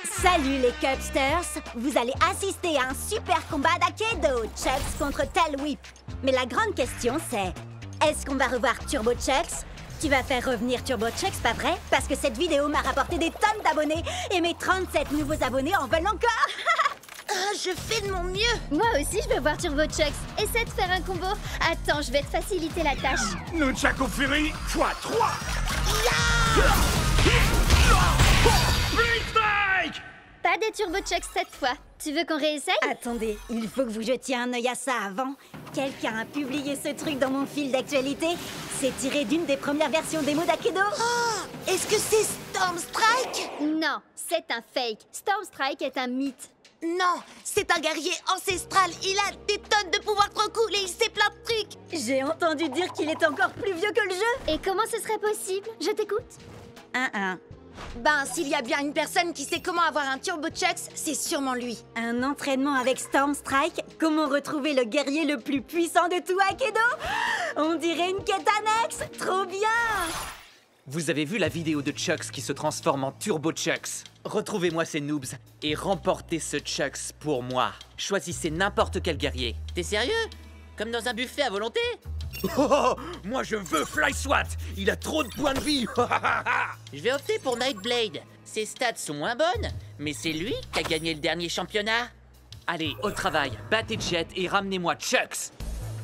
Salut les Cubsters! Vous allez assister à un super combat d'Akedo, Chucks contre Tail Whip. Mais la grande question c'est, est-ce qu'on va revoir Turbo Chucks? Tu vas faire revenir Turbo Chucks, pas vrai? Parce que cette vidéo m'a rapporté des tonnes d'abonnés et mes 37 nouveaux abonnés en veulent encore! Je fais de mon mieux! Moi aussi, je veux voir Turbo Chucks. Essaie de faire un combo. Attends, je vais te faciliter la tâche. Nunchaku Fury x3. Blade Strike! Pas des Turbo Chucks cette fois. Tu veux qu'on réessaye? Attendez, il faut que vous jetiez un œil à ça avant. Quelqu'un a publié ce truc dans mon fil d'actualité. C'est tiré d'une des premières versions démo d'Akedo. Oh, est-ce que c'est Storm Strike? Non, c'est un fake. Storm Strike est un mythe. Non, c'est un guerrier ancestral. Il a des tonnes de pouvoirs trop cool et il sait plein de trucs. J'ai entendu dire qu'il est encore plus vieux que le jeu. Et comment ce serait possible? Je t'écoute. Ben, s'il y a bien une personne qui sait comment avoir un Turbo Chucks, c'est sûrement lui. Un entraînement avec Storm Strike? Comment retrouver le guerrier le plus puissant de tout Akedo? On dirait une quête annexe. Trop bien! Vous avez vu la vidéo de Chucks qui se transforme en Turbo Chucks? Retrouvez-moi ces noobs et remportez ce Chucks pour moi. Choisissez n'importe quel guerrier. T'es sérieux? Comme dans un buffet à volonté? Oh, moi je veux Fly Swat. Il a trop de points de vie. Je vais opter pour Nightblade. Ses stats sont moins bonnes, mais c'est lui qui a gagné le dernier championnat. Allez, au travail. Battez Jet et ramenez-moi Chucks.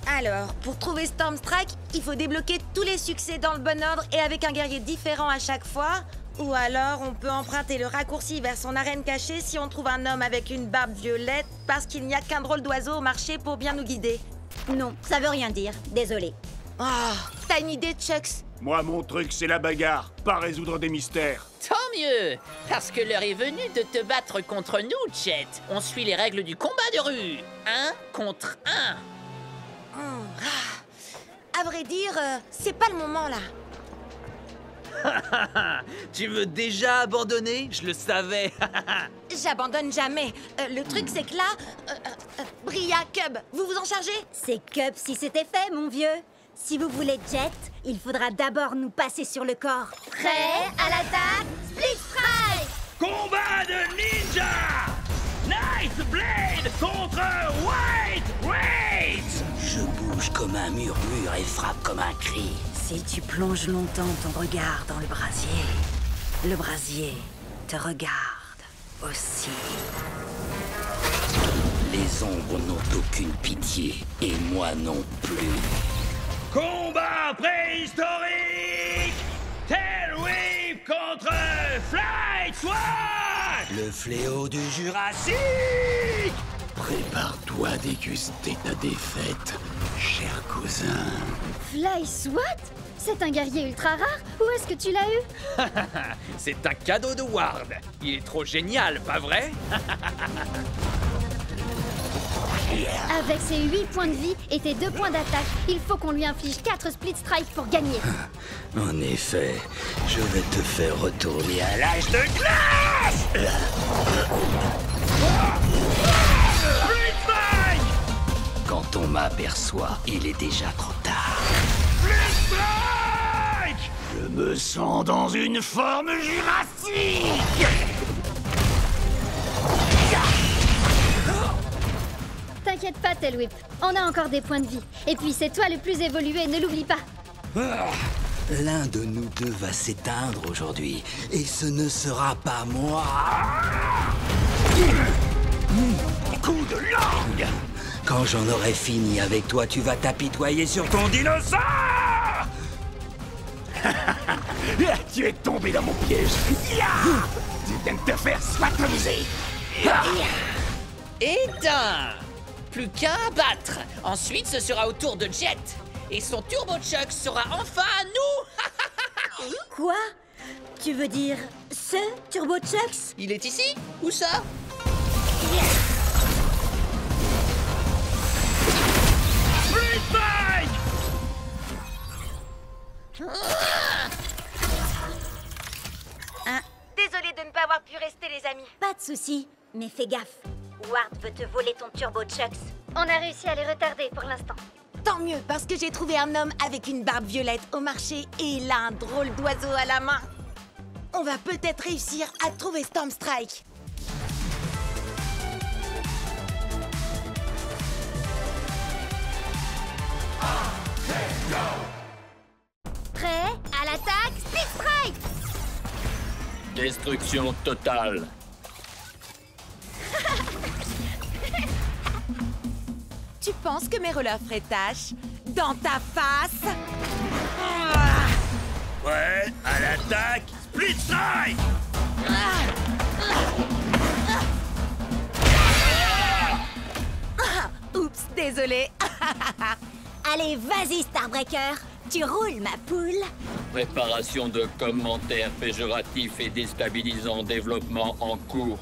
Alors, pour trouver Storm Strike, il faut débloquer tous les succès dans le bon ordre et avec un guerrier différent à chaque fois. Ou alors, on peut emprunter le raccourci vers son arène cachée si on trouve un homme avec une barbe violette parce qu'il n'y a qu'un drôle d'oiseau au marché pour bien nous guider. Non, ça veut rien dire. Désolé. Oh, t'as une idée, Chucks? Moi, mon truc, c'est la bagarre, pas résoudre des mystères. Tant mieux, parce que l'heure est venue de te battre contre nous, Jet. On suit les règles du combat de rue. 1 contre 1. À vrai dire, c'est pas le moment là. Tu veux déjà abandonner? Je le savais. J'abandonne jamais. Le truc, c'est que là... Bria, Cub, vous vous en chargez? C'est Cub si c'était fait, mon vieux. Si vous voulez Jet, il faudra d'abord nous passer sur le corps. Prêt à l'attaque? Split Strike! Combat de ninja! Nightblade contre White Rage! Je bouge comme un murmure et frappe comme un cri. Si tu plonges longtemps ton regard dans le brasier te regarde aussi. Les ombres n'ont aucune pitié, et moi non plus. Combat préhistorique! Tail Whip contre Fly Swat! Le fléau du Jurassique! Prépare-toi à déguster ta défaite, cher cousin. Fly Swat? C'est un guerrier ultra rare? Où est-ce que tu l'as eu? C'est un cadeau de Ward. Il est trop génial, pas vrai? Avec ses 8 points de vie et tes 2 points d'attaque, il faut qu'on lui inflige 4 split strikes pour gagner. En effet, je vais te faire retourner à l'âge de glace! Blade Strike! Quand on m'aperçoit, il est déjà trop tard. Blade Strike! Je me sens dans une forme jurassique! T'inquiète pas, Tail Whip, on a encore des points de vie. Et puis c'est toi le plus évolué, ne l'oublie pas. L'un de nous deux va s'éteindre aujourd'hui, et ce ne sera pas moi. Coup de langue! Quand j'en aurai fini avec toi, tu vas t'apitoyer sur ton dinosaure! Tu es tombé dans mon piège! Tu viens de te faire swatomiser! Éteint! Plus qu'un à battre. Ensuite, ce sera au tour de Jet. Et son Turbo Chucks sera enfin à nous. Quoi? Tu veux dire ce Turbo Chucks? Il est ici? Où ça? Blade Strike! Désolée de ne pas avoir pu rester, les amis. Pas de souci, mais fais gaffe. Ward veut te voler ton Turbo Chucks. On a réussi à les retarder pour l'instant. Tant mieux, parce que j'ai trouvé un homme avec une barbe violette au marché et il a un drôle d'oiseau à la main. On va peut-être réussir à trouver Storm Strike. Strike! Destruction totale. Tu penses que mes rollers feraient tâche dans ta face? Ouais, à l'attaque. Split Strike! Oups, désolé. Allez, vas-y, Starbreaker. Tu roules, ma poule. Préparation de commentaires péjoratifs et déstabilisants, développement en cours.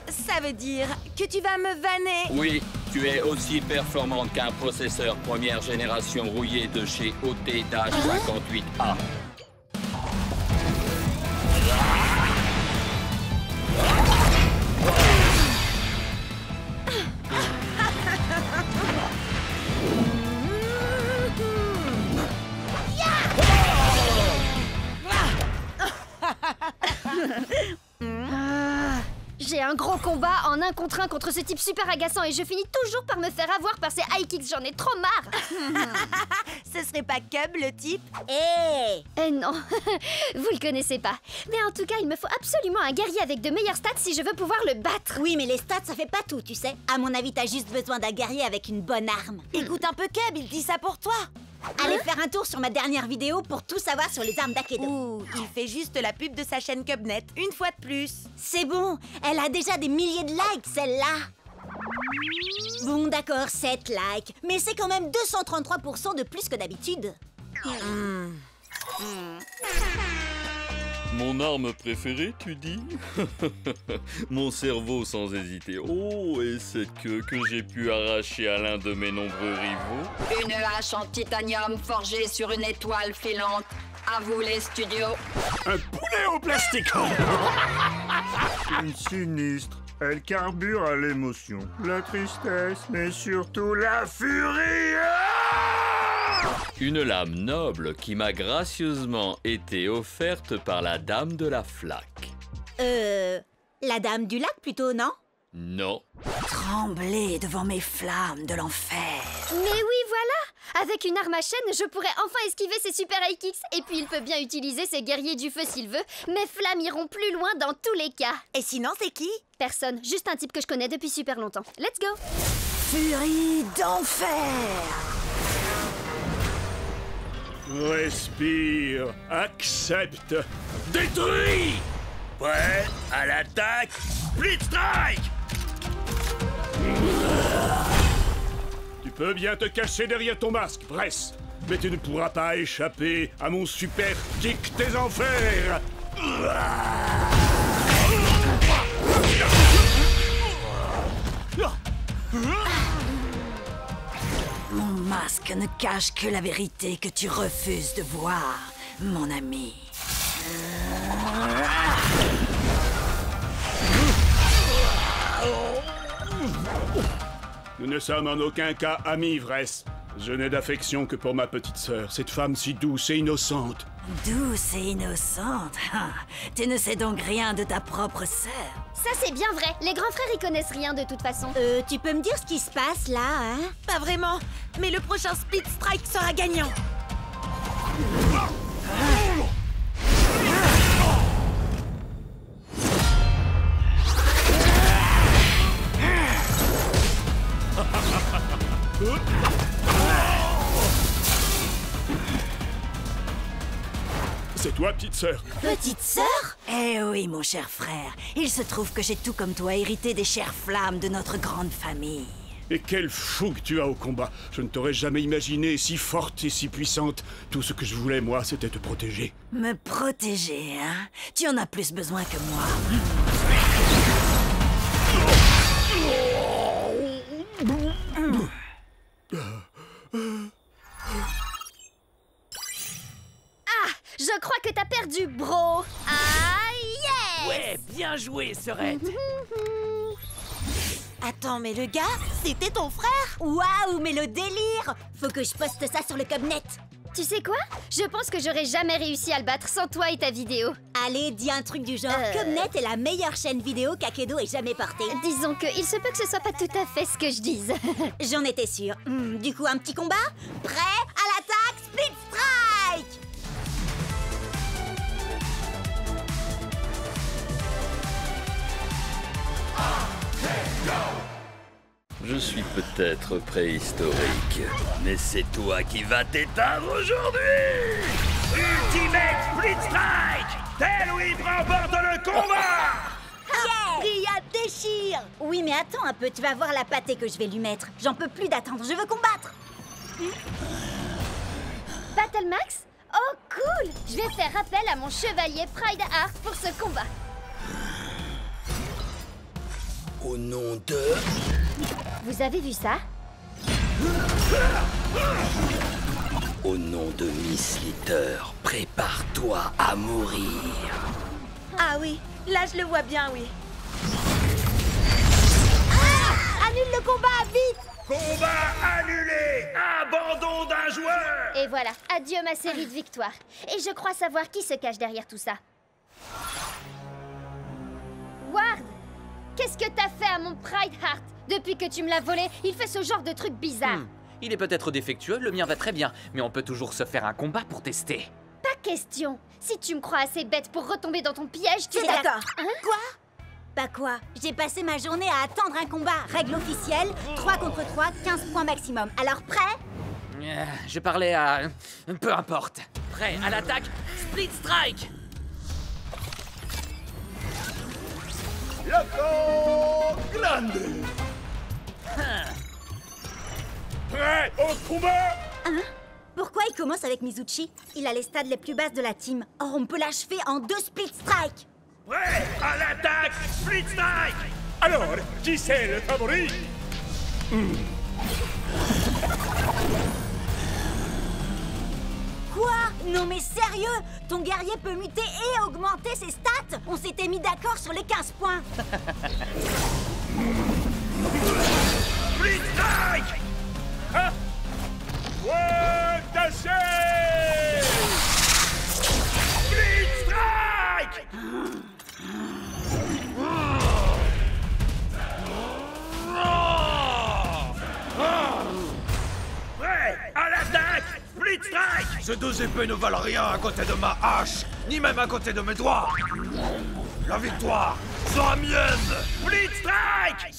Ça veut dire que tu vas me vanner. Oui, tu es aussi performant qu'un processeur première génération rouillé de chez OT-58A. J'ai un gros combat en 1 contre 1 contre ce type super agaçant et je finis toujours par me faire avoir par ces high kicks, j'en ai trop marre. Ce serait pas Cub, le type? Eh non, vous le connaissez pas. Mais en tout cas, il me faut absolument un guerrier avec de meilleures stats si je veux pouvoir le battre. Oui, mais les stats, ça fait pas tout, tu sais. À mon avis, t'as juste besoin d'un guerrier avec une bonne arme. Écoute un peu Cub, il dit ça pour toi. Allez faire un tour sur ma dernière vidéo pour tout savoir sur les armes d'Akedo. Ouh, il fait juste la pub de sa chaîne Cubnet, une fois de plus. C'est bon, elle a déjà des milliers de likes, celle-là. Bon, d'accord, 7 likes, mais c'est quand même 233% de plus que d'habitude. Mon arme préférée, tu dis? Mon cerveau sans hésiter. Oh, et cette queue que j'ai pu arracher à l'un de mes nombreux rivaux. Une hache en titanium forgée sur une étoile filante. À vous les studios. Un poulet en plastique. Une sinistre. Elle carbure à l'émotion, la tristesse, mais surtout la furie. Une lame noble qui m'a gracieusement été offerte par la dame de la flaque. La dame du lac plutôt, non? Non. Tremblez devant mes flammes de l'enfer. Mais oui, voilà! Avec une arme à chaîne, je pourrais enfin esquiver ses super high kicks. Et puis il peut bien utiliser ses guerriers du feu s'il veut. Mes flammes iront plus loin dans tous les cas. Et sinon, c'est qui? Personne, juste un type que je connais depuis super longtemps. Let's go! Furie d'enfer. Respire, accepte, détruis. Prêt, à l'attaque. Split Strike! Tu peux bien te cacher derrière ton masque, Bress, mais tu ne pourras pas échapper à mon super kick des enfers. Mon masque ne cache que la vérité que tu refuses de voir, mon ami. Nous ne sommes en aucun cas amis, Vress. Je n'ai d'affection que pour ma petite sœur, cette femme si douce et innocente. Douce et innocente. Tu ne sais donc rien de ta propre sœur. Ça c'est bien vrai, les grands frères y connaissent rien de toute façon. Tu peux me dire ce qui se passe là, hein? Pas vraiment, mais le prochain Split Strike sera gagnant. C'est toi, petite sœur? Petite sœur? Eh oui, mon cher frère. Il se trouve que j'ai tout comme toi hérité des chères flammes de notre grande famille. Et quel fou que tu as au combat. Je ne t'aurais jamais imaginé si forte et si puissante. Tout ce que je voulais, moi, c'était te protéger. Me protéger, hein? Tu en as plus besoin que moi. Je crois que t'as perdu, bro. Ah, yes! Ouais, bien joué, Serette. Attends, mais le gars, c'était ton frère? Waouh, mais le délire! Faut que je poste ça sur le Cubnet. Tu sais quoi? Je pense que j'aurais jamais réussi à le battre sans toi et ta vidéo. Allez, dis un truc du genre. Cubnet est la meilleure chaîne vidéo qu'Akedo ait jamais portée. Disons que il se peut que ce soit pas tout à fait ce que je dise. J'en étais sûre. Du coup, un petit combat? Prêt? À l'attaque? Split Strike! Je suis peut-être préhistorique, mais c'est toi qui vas t'éteindre aujourd'hui! Ultimate Split Strike! Tel Whip remporte le combat! Ria déchire! Oui, mais attends un peu, tu vas voir la pâtée que je vais lui mettre. J'en peux plus d'attendre, je veux combattre! Battle Max? Oh, cool! Je vais faire appel à mon chevalier Pride Heart pour ce combat. Au nom de... Vous avez vu ça? Au nom de Miss Litter, prépare-toi à mourir. Ah oui, là je le vois bien, oui. Annule le combat, vite! Combat annulé! Abandon d'un joueur! Et voilà, adieu ma série de victoires. Et je crois savoir qui se cache derrière tout ça. Ward! Qu'est-ce que t'as fait à mon Pride Heart? Depuis que tu me l'as volé, il fait ce genre de truc bizarre. Il est peut-être défectueux, le mien va très bien, mais on peut toujours se faire un combat pour tester. Pas question. Si tu me crois assez bête pour retomber dans ton piège, tu C'est vas... d'accord. Hein? Quoi? Bah quoi? J'ai passé ma journée à attendre un combat. Règle officielle, 3 contre 3, 15 points maximum. Alors prêt? Je parlais à... peu importe. Prêt à l'attaque, Split Strike! Loco Grande! Prêt au combat? Hein? Pourquoi il commence avec Mizuchi? Il a les stades les plus basses de la team. Or, on peut l'achever en 2 split strike. Prêt à l'attaque! Split Strike! Alors, qui c'est le favori? Quoi? Non mais sérieux? Ton guerrier peut muter et augmenter ses stats? On s'était mis d'accord sur les 15 points. Split Strike! Hein? Ouais, caché! Split Strike! Prêt à l'attaque! Split Strike! Ces deux épées ne valent rien à côté de ma hache, ni même à côté de mes doigts. La victoire sera mienne. Split Strike!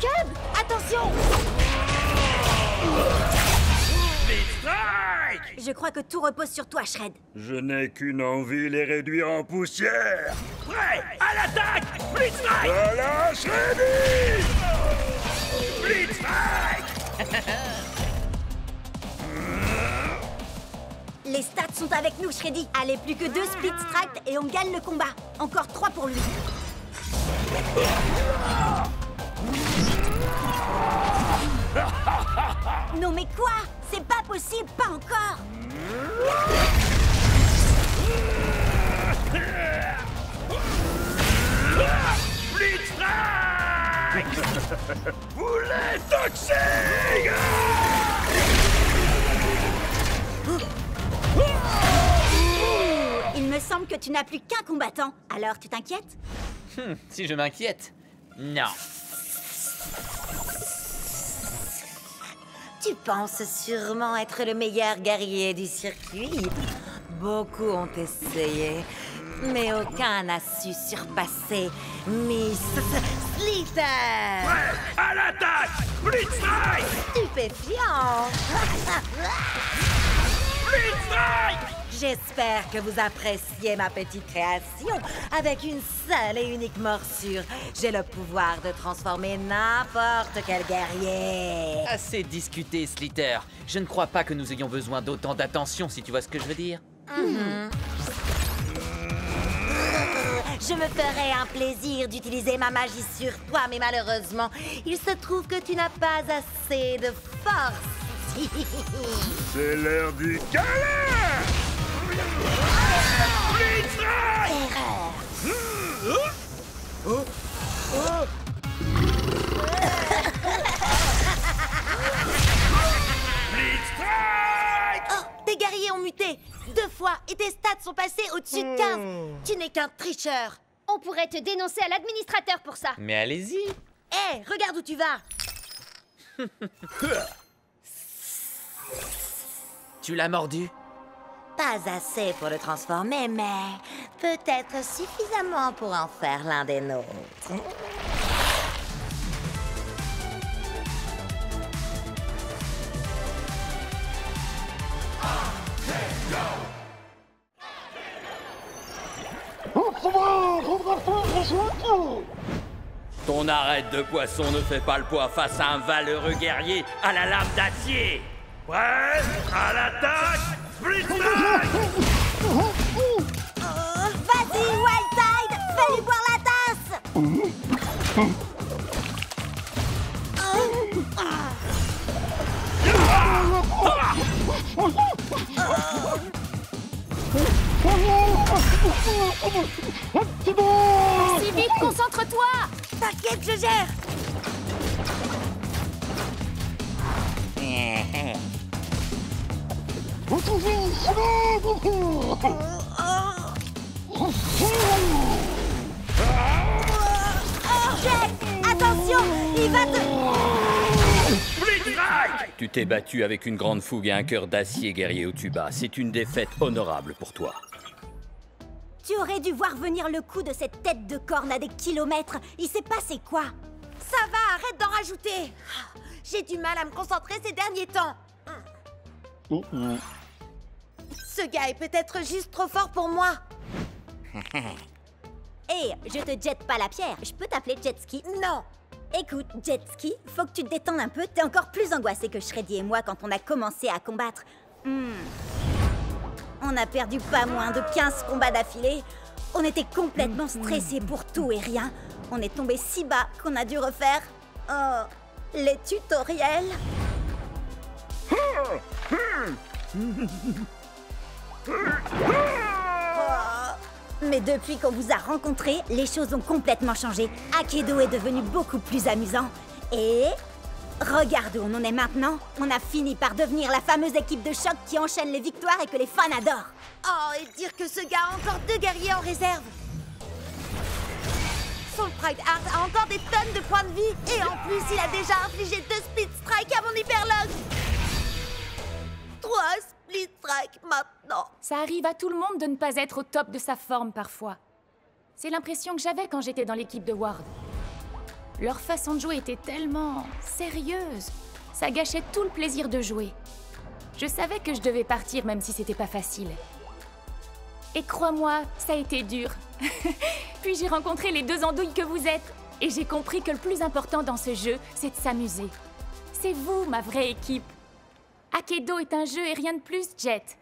Cub, attention! Split Strike! Je crois que tout repose sur toi, Shred. Je n'ai qu'une envie, les réduire en poussière. Prêt à l'attaque! Split Strike! Voilà, Shreddy! Split Strike! Les stats sont avec nous, Shreddy. Allez, plus que 2 split strike et on gagne le combat. Encore 3 pour lui. Non mais quoi? C'est pas possible, pas encore. Split Strike! Boulet toxique! Il me semble que tu n'as plus qu'un combattant. Alors, tu t'inquiètes? Si je m'inquiète? Non. Tu penses sûrement être le meilleur guerrier du circuit. Beaucoup ont essayé, mais aucun n'a su surpasser Miss Litter. Prêt à l'attaque! Split Strike! Stupéfiant. Split Strike! J'espère que vous appréciez ma petite création. Avec une seule et unique morsure, j'ai le pouvoir de transformer n'importe quel guerrier. Assez discuté, Slitter. Je ne crois pas que nous ayons besoin d'autant d'attention, si tu vois ce que je veux dire. Je me ferais un plaisir d'utiliser ma magie sur toi, mais malheureusement, il se trouve que tu n'as pas assez de force. C'est l'heure du câlin! Split Strike! Split Strike! Oh, tes guerriers ont muté 2 fois et tes stats sont passés au-dessus de 15. Tu n'es qu'un tricheur. On pourrait te dénoncer à l'administrateur pour ça. Mais allez-y. Hé, regarde où tu vas. Tu l'as mordu? Pas assez pour le transformer, mais peut-être suffisamment pour en faire l'un des nôtres. Ton arête de poisson ne fait pas le poids face à un valeureux guerrier à la lame d'acier. Prêt? À l'attaque! Split Strike! Vas-y, Wild Tide, fais-lui boire la tasse. Si vite, concentre-toi! T'inquiète, je gère. Jet, attention, il va te... Tu t'es battu avec une grande fougue et un cœur d'acier, guerrier Otuba. C'est une défaite honorable pour toi. Tu aurais dû voir venir le coup de cette tête de corne à des kilomètres. Il s'est passé quoi? Ça va, arrête d'en rajouter. J'ai du mal à me concentrer ces derniers temps. Ce gars est peut-être juste trop fort pour moi. Hé, je te jette pas la pierre. Je peux t'appeler Jetski? Non. Écoute, Jetski, faut que tu te détendes un peu. T'es encore plus angoissé que Shreddy et moi quand on a commencé à combattre. On a perdu pas moins de 15 combats d'affilée. On était complètement stressés pour tout et rien. On est tombé si bas qu'on a dû refaire... les tutoriels. Mais depuis qu'on vous a rencontrés, les choses ont complètement changé. Akedo est devenu beaucoup plus amusant. Et... regarde où on en est maintenant. On a fini par devenir la fameuse équipe de choc qui enchaîne les victoires et que les fans adorent. Oh, et dire que ce gars a encore 2 guerriers en réserve. Son Pride Heart a encore des tonnes de points de vie. Et en plus, il a déjà infligé 2 Split Strike à mon Hyperlog. 3 Split Strike maintenant. Ça arrive à tout le monde de ne pas être au top de sa forme parfois. C'est l'impression que j'avais quand j'étais dans l'équipe de Ward. Leur façon de jouer était tellement sérieuse. Ça gâchait tout le plaisir de jouer. Je savais que je devais partir même si c'était pas facile. Et crois-moi, ça a été dur. Puis j'ai rencontré les 2 andouilles que vous êtes. Et j'ai compris que le plus important dans ce jeu, c'est de s'amuser. C'est vous, ma vraie équipe. Akedo est un jeu et rien de plus, Jet.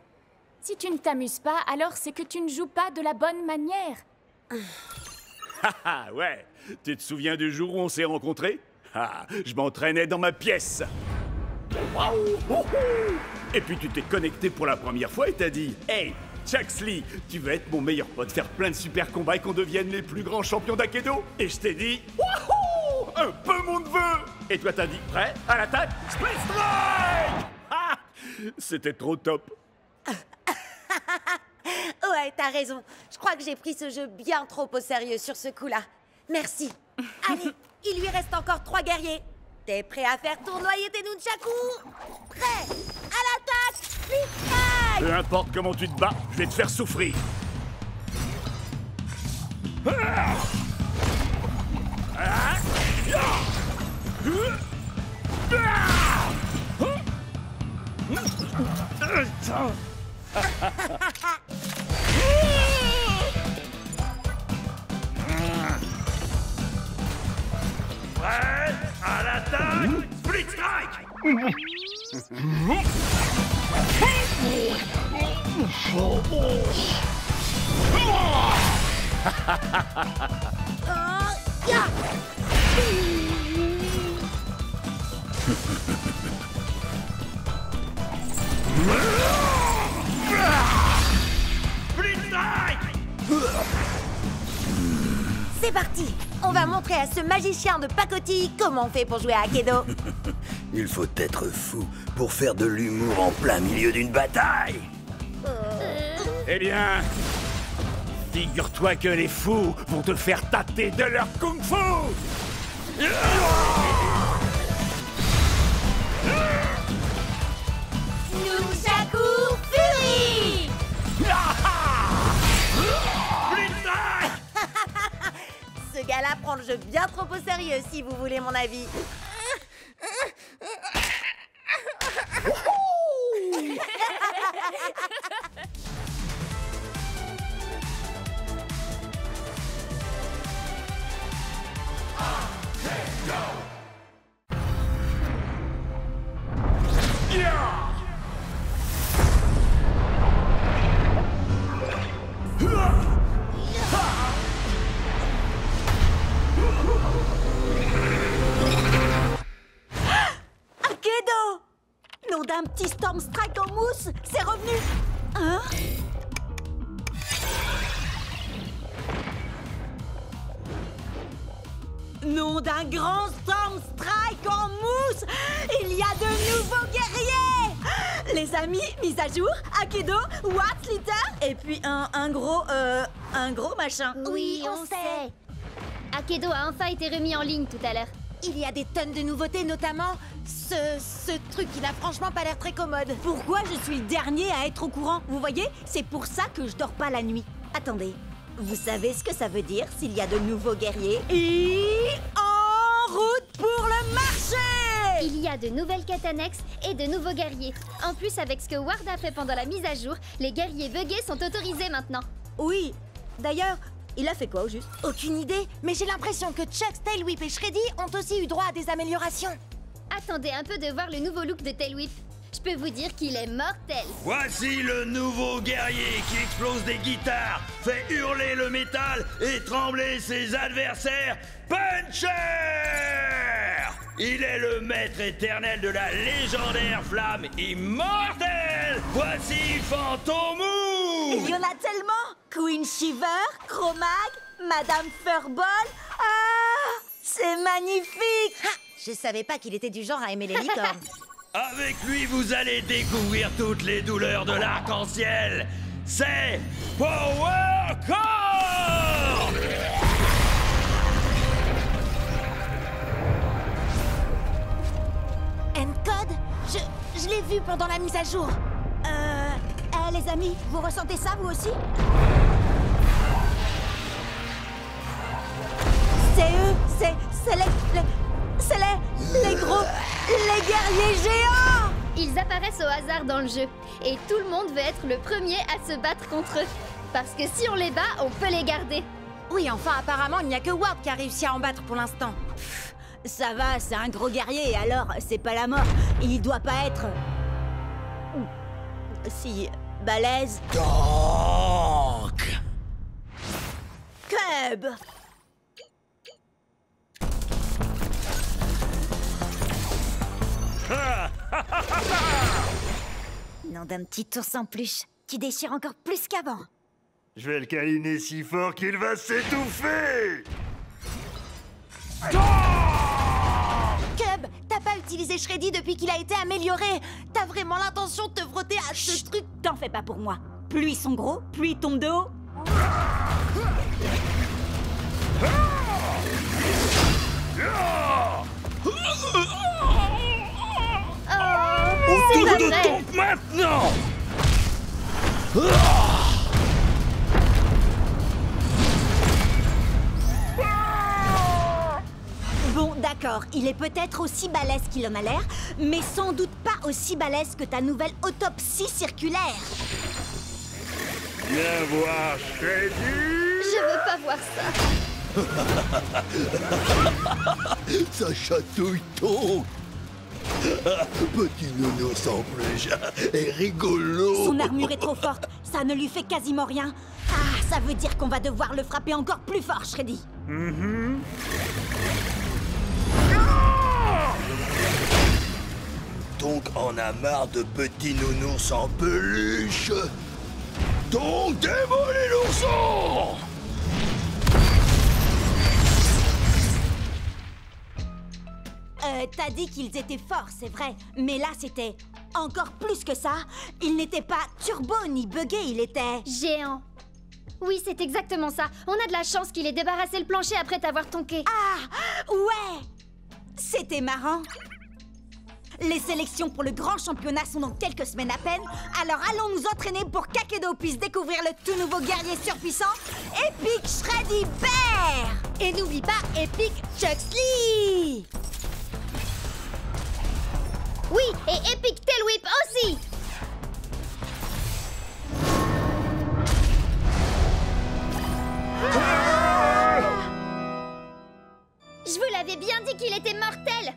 Si tu ne t'amuses pas, alors c'est que tu ne joues pas de la bonne manière. Haha, ouais. Tu te souviens du jour où on s'est rencontrés? Ah, je m'entraînais dans ma pièce. Et puis tu t'es connecté pour la première fois et t'as dit « Hey, Chuxley, tu veux être mon meilleur pote, faire plein de super combats et qu'on devienne les plus grands champions d'Akedo ?» Et je t'ai dit « Wouhou, un peu mon neveu !» Et toi t'as dit « Prêt, à l'attaque, Split Strike !» Ah, c'était trop top. Ouais, t'as raison. Je crois que j'ai pris ce jeu bien trop au sérieux sur ce coup-là. Merci. Allez, il lui reste encore 3 guerriers. T'es prêt à faire tournoyer tes nunchakus? Prêt? À l'attaque! Split Strike! Peu importe comment tu te bats, je vais te faire souffrir. Prêt? À l'attaque! Split Strike! Split Strike! C'est parti! On va montrer à ce magicien de pacotille comment on fait pour jouer à Akedo. Il faut être fou pour faire de l'humour en plein milieu d'une bataille. Eh bien, figure-toi que les fous vont te faire tâter de leur kung-fu. Nunchaku Fury! Ce gars-là prend le jeu bien trop au sérieux, si vous voulez mon avis. un petit Storm Strike en mousse. C'est revenu. Hein? Nom d'un grand Storm Strike en mousse! Il y a de nouveaux guerriers! Les amis, mise à jour, Akedo, Ward Slitter, et puis un gros machin. Oui, on sait. Akedo a enfin été remis en ligne tout à l'heure. Il y a des tonnes de nouveautés, notamment ce truc qui n'a franchement pas l'air très commode. Pourquoi je suis le dernier à être au courant? Vous voyez, c'est pour ça que je dors pas la nuit. Attendez, vous savez ce que ça veut dire s'il y a de nouveaux guerriers? Et en route pour le marché! Il y a de nouvelles quêtes annexes et de nouveaux guerriers. En plus, avec ce que Ward a fait pendant la mise à jour, les guerriers buggés sont autorisés maintenant. Oui, d'ailleurs, il a fait quoi au juste? Aucune idée, mais j'ai l'impression que Chucks, Tailwhip et Shreddy ont aussi eu droit à des améliorations. Attendez un peu de voir le nouveau look de Tailwhip. Je peux vous dire qu'il est mortel. Voici le nouveau guerrier qui explose des guitares, fait hurler le métal et trembler ses adversaires. Puncher! Il est le maître éternel de la légendaire flamme immortelle. Voici Fantomou! Il y en a tellement! Queen Shiver, Cro-Mag, Madame Furball. Ah! C'est magnifique! Ha! Je savais pas qu'il était du genre à aimer les licornes. Avec lui, vous allez découvrir toutes les douleurs de l'arc-en-ciel. C'est Power Core! N-Code? Je l'ai vu pendant la mise à jour. Les amis, vous ressentez ça vous aussi? C'est eux, c'est les gros, les guerriers géants! Ils apparaissent au hasard dans le jeu, et tout le monde veut être le premier à se battre contre eux. Parce que si on les bat, on peut les garder. Oui, enfin, apparemment, il n'y a que Ward qui a réussi à en battre pour l'instant. Ça va, c'est un gros guerrier, alors c'est pas la mort. Il doit pas être... si... balèze. Donc... Cub! Nom d'un petit ours en peluche qui déchire encore plus qu'avant. Je vais le câliner si fort qu'il va s'étouffer. Cub, t'as pas utilisé Shreddy depuis qu'il a été amélioré. T'as vraiment l'intention de te frotter à ce truc? T'en fais pas pour moi. Plus ils sont gros, plus ils tombent de haut. Autour de tombe maintenant. Bon, d'accord, il est peut-être aussi balèze qu'il en a l'air, mais sans doute pas aussi balèze que ta nouvelle autopsie circulaire. Viens voir Shreddy. Je veux pas voir ça. Ça chatouille donc. Petit nounours en peluche est rigolo. Son armure est trop forte, ça ne lui fait quasiment rien. Ah, ça veut dire qu'on va devoir le frapper encore plus fort, Shreddy. Donc on a marre de petits nounours en peluche. Donc démolis l'ourson. T'as dit qu'ils étaient forts, c'est vrai. Mais là, c'était encore plus que ça. Il n'était pas turbo ni buggé, il était... géant. Oui, c'est exactement ça. On a de la chance qu'il ait débarrassé le plancher après t'avoir tonké. Ah, ouais. C'était marrant. Les sélections pour le grand championnat sont dans quelques semaines à peine. Alors allons nous entraîner pour qu'Akedo puisse découvrir le tout nouveau guerrier surpuissant, Epic Shreddy Bear. Et n'oublie pas Epic Chuxley. Oui, et Epic Tailwhip aussi. Je vous l'avais bien dit qu'il était mortel.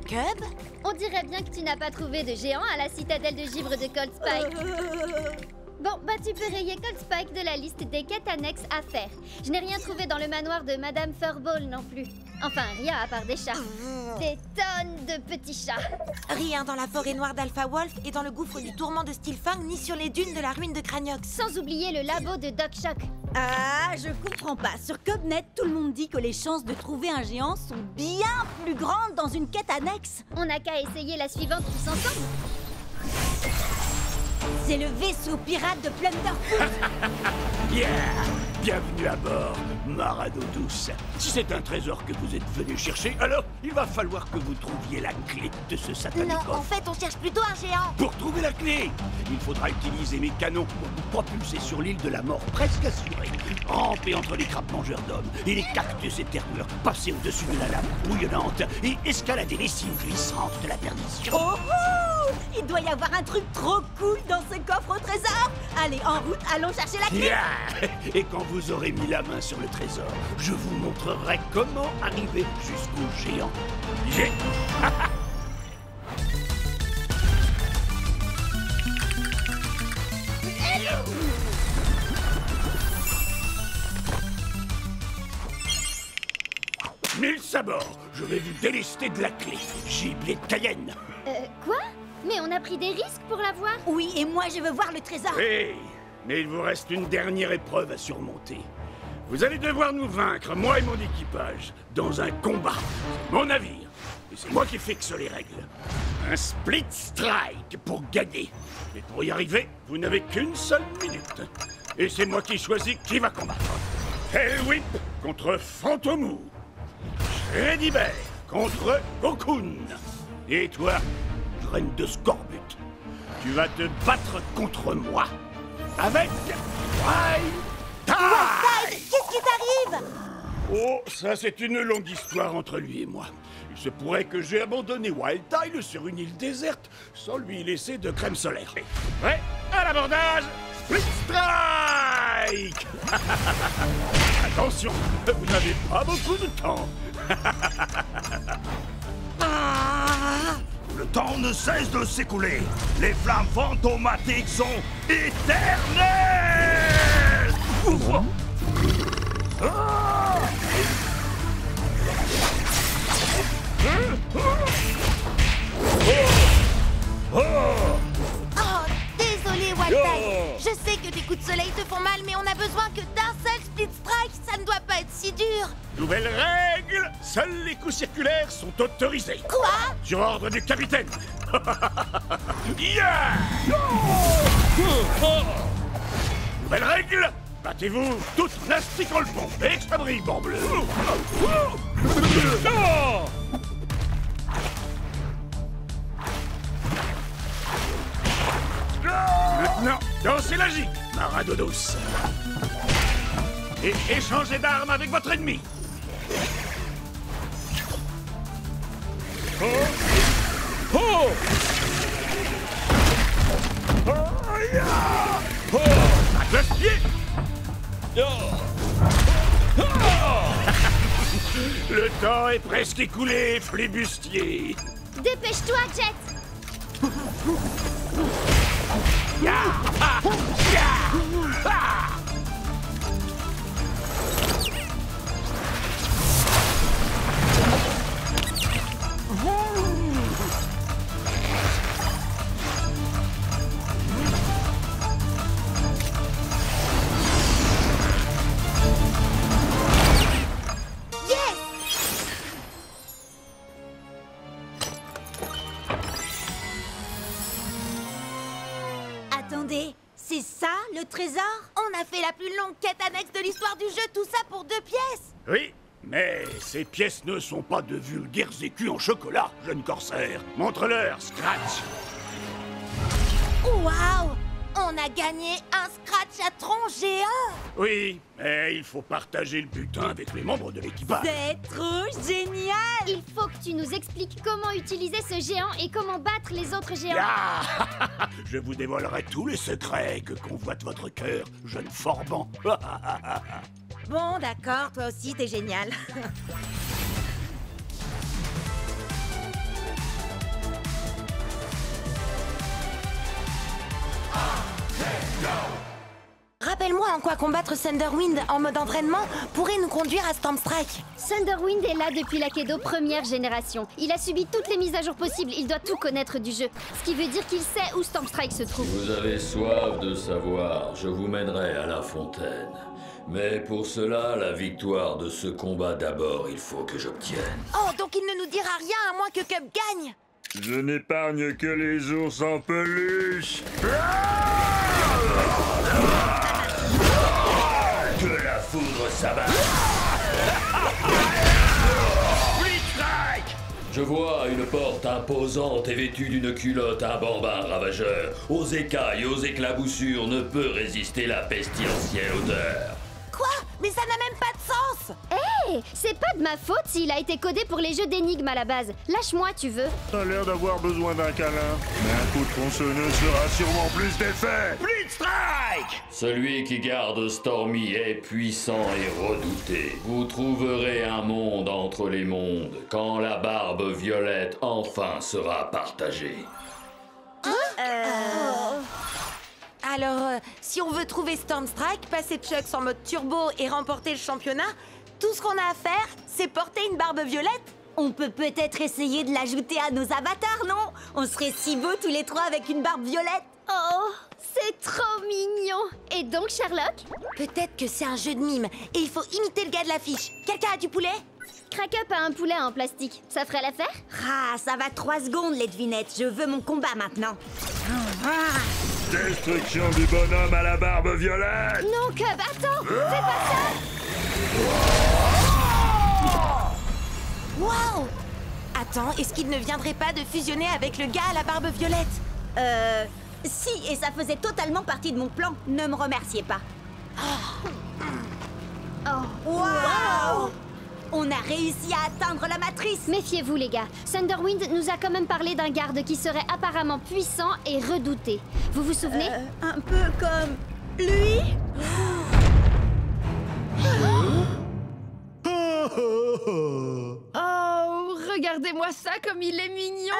Cub? On dirait bien que tu n'as pas trouvé de géant à la citadelle de givre de Cold Spike. Bon, bah tu peux rayer Cold Spike de la liste des quêtes annexes à faire. Je n'ai rien trouvé dans le manoir de Madame Furball non plus. Enfin, rien à part des chats. Des tonnes de petits chats. Rien dans la forêt noire d'Alpha Wolf et dans le gouffre du tourment de Steelfang, ni sur les dunes de la ruine de Craniox. Sans oublier le labo de Doc Shock. Ah, je comprends pas. Sur Cobnet, tout le monde dit que les chances de trouver un géant sont bien plus grandes dans une quête annexe. On n'a qu'à essayer la suivante tous ensemble. C'est le vaisseau pirate de Plunderfoot. Yeah! Bienvenue à bord, Marado douce. Si c'est un trésor que vous êtes venu chercher, alors il va falloir que vous trouviez la clé de ce satanique Non, coffre. en fait, on cherche plutôt un géant. Pour trouver la clé, il faudra utiliser mes canons pour vous propulser sur l'île de la mort presque assurée. Ramper entre les crabes mangeurs d'hommes et les cactus éternels, passer au-dessus de la lave bouillonnante et escalader les cimes glissantes de la perdition. Oh, oh! Il doit y avoir un truc trop cool dans ce coffre au trésor. Allez, en route, allons chercher la clé. Yeah! Et quand vous aurez mis la main sur le trésor, je vous montrerai comment arriver jusqu'au géant. J'ai... Mille sabords, je vais vous délester de la clé. Gibier de Cayenne. Quoi? Mais on a pris des risques pour l'avoir? Oui, et moi je veux voir le trésor. Oui, mais il vous reste une dernière épreuve à surmonter. Vous allez devoir nous vaincre, moi et mon équipage, dans un combat. C'est mon navire, et c'est moi qui fixe les règles. Un split strike pour gagner. Mais pour y arriver, vous n'avez qu'une seule minute. Et c'est moi qui choisis qui va combattre. Hellwhip contre Fantomou. Shreddy Bear contre Cocoon. Et toi, reine de Scorbut, tu vas te battre contre moi avec Wild Tide. Qu'est-ce qui t'arrive? Oh, ça c'est une longue histoire entre lui et moi. Il se pourrait que j'ai abandonné Wild Tide sur une île déserte sans lui laisser de crème solaire. Prêt à l'abordage, Split Strike. Attention, vous n'avez pas beaucoup de temps. Le temps ne cesse de s'écouler. Les flammes fantomatiques sont éternelles. Oh, désolé, Wildtide. Je sais que tes coups de soleil te font mal, mais on a besoin que d'un seul split strike. Ça ne doit pas être si dur. Nouvelle règle, seuls les coups circulaires sont autorisés. Quoi? Sur ordre du capitaine. Yeah! Nouvelle règle, battez-vous toutes en astiquant le pont. Et que ça brille, bord-bleu. Maintenant, dansez la gigue, Maradodos. Et échangez d'armes avec votre ennemi. À cloche-pied. Le temps est presque écoulé, flibustier. Dépêche-toi, Jet. Ya! Ah! Ya! Ah! Attendez, c'est ça le trésor? On a fait la plus longue quête annexe de l'histoire du jeu, tout ça pour 2 pièces. Oui, mais ces pièces ne sont pas de vulgaires écus en chocolat, jeune corsaire. Montre-leur, Scratch. Waouh! On a gagné un scratch à tronc géant. Oui, mais il faut partager le butin avec les membres de l'équipage. C'est trop génial! Il faut que tu nous expliques comment utiliser ce géant et comment battre les autres géants. Ah! Je vous dévoilerai tous les secrets que convoite votre cœur, jeune forban. Bon, d'accord, toi aussi, t'es génial. Go! en quoi combattre Thunderwind en mode entraînement pourrait nous conduire à Stormstrike. Thunderwind est là depuis l'Akedo première génération. Il a subi toutes les mises à jour possibles, il doit tout connaître du jeu. Ce qui veut dire qu'il sait où Stormstrike se trouve. Vous avez soif de savoir, je vous mènerai à la fontaine. Mais pour cela, la victoire de ce combat d'abord, il faut que j'obtienne. Oh, donc il ne nous dira rien à moins que Cup gagne. Je n'épargne que les ours en peluche. Que la foudre s'abatte. Blitzstrike! Je vois une porte imposante et vêtue d'une culotte, un bambin ravageur. Aux écailles, aux éclaboussures, ne peut résister la pestilentielle odeur. Quoi? Mais ça n'a même pas de sens. Hé, c'est pas de ma faute s'il a été codé pour les jeux d'énigmes à la base. Lâche-moi, tu veux. T'as l'air d'avoir besoin d'un câlin. Mais un coup de tronçonneuse fera sûrement plus d'effet. Blitzstrike! Celui qui garde Stormy est puissant et redouté. Vous trouverez un monde entre les mondes quand la barbe violette enfin sera partagée. Alors, si on veut trouver Stormstrike, passer Chucks en mode turbo et remporter le championnat, tout ce qu'on a à faire, c'est porter une barbe violette. On peut peut-être essayer de l'ajouter à nos avatars, non? On serait si beaux tous les trois avec une barbe violette. Oh, c'est trop mignon. Et donc, Sherlock? Peut-être que c'est un jeu de mime et il faut imiter le gars de l'affiche. Quelqu'un a du poulet? Crack-up a un poulet en plastique. Ça ferait l'affaire? Ah, ça va 3 secondes, les devinettes. Je veux mon combat maintenant. Destruction du bonhomme à la barbe violette. Non, Cub, attends. Fais pas ça. Wow! Attends, est-ce qu'il ne viendrait pas de fusionner avec le gars à la barbe violette? Si, et ça faisait totalement partie de mon plan. Ne me remerciez pas. Oh. Wow! On a réussi à atteindre la matrice. Méfiez-vous, les gars. Thunderwind nous a quand même parlé d'un garde qui serait apparemment puissant et redouté. Vous vous souvenez? Un peu comme lui. Oh, regardez-moi ça comme il est mignon.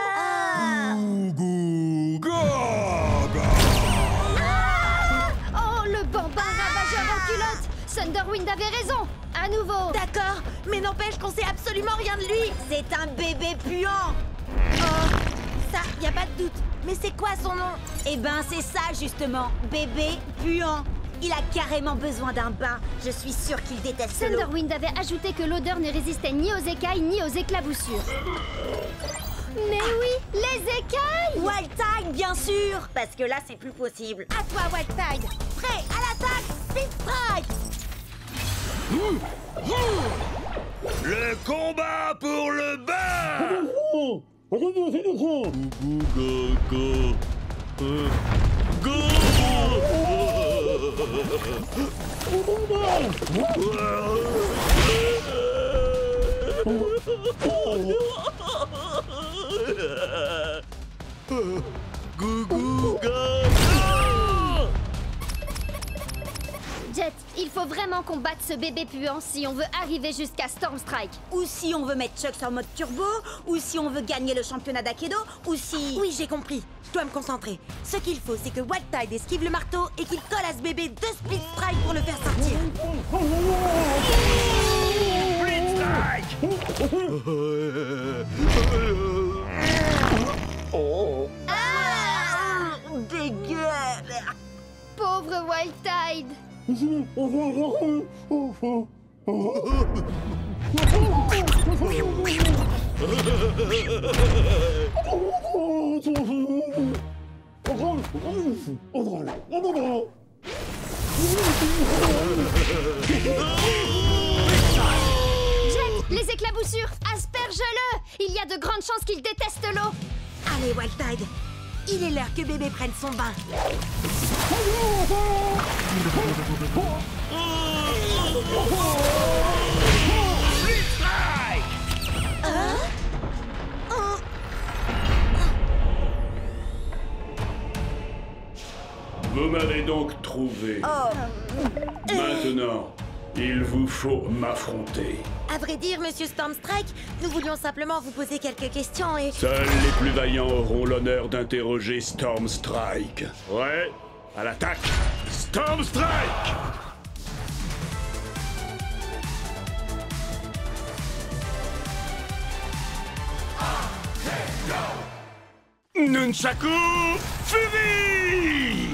Oh, le bambin ravageur en culotte. Thunderwind avait raison. À nouveau. D'accord, mais n'empêche qu'on sait absolument rien de lui. C'est un bébé puant. Oh, ça, y a pas de doute. Mais c'est quoi son nom? Eh ben, c'est ça, justement. Bébé puant. Il a carrément besoin d'un bain. Je suis sûre qu'il déteste l'eau. Thunderwind avait ajouté que l'odeur ne résistait ni aux écailles ni aux éclaboussures. Mais oui, les écailles! Wildtide, bien sûr. Parce que là, c'est plus possible. À toi, Wildtide. Prêt, à l'attaque, Blitzstrike! Le combat pour le bain. Jet, il faut vraiment combattre ce bébé puant si on veut arriver jusqu'à Stormstrike. Ou si on veut mettre Chucks en mode turbo, ou si on veut gagner le championnat d'Akedo, ou si... Oui, j'ai compris. Je dois me concentrer. Ce qu'il faut, c'est que Wildtide esquive le marteau et qu'il colle à ce bébé 2 split strike pour le faire sortir. Dégueu. Pauvre Wildtide. Jet, les éclaboussures, asperge-le. Il y a de grandes chances qu'il déteste l'eau. Allez, Wildtide. Il est l'heure que bébé prenne son bain. Vous m'avez donc trouvé. Maintenant, il vous faut m'affronter. À vrai dire, Monsieur Stormstrike, nous voulions simplement vous poser quelques questions et... Seuls les plus vaillants auront l'honneur d'interroger Stormstrike. Ouais, à l'attaque, Stormstrike! Nunchaku Fury!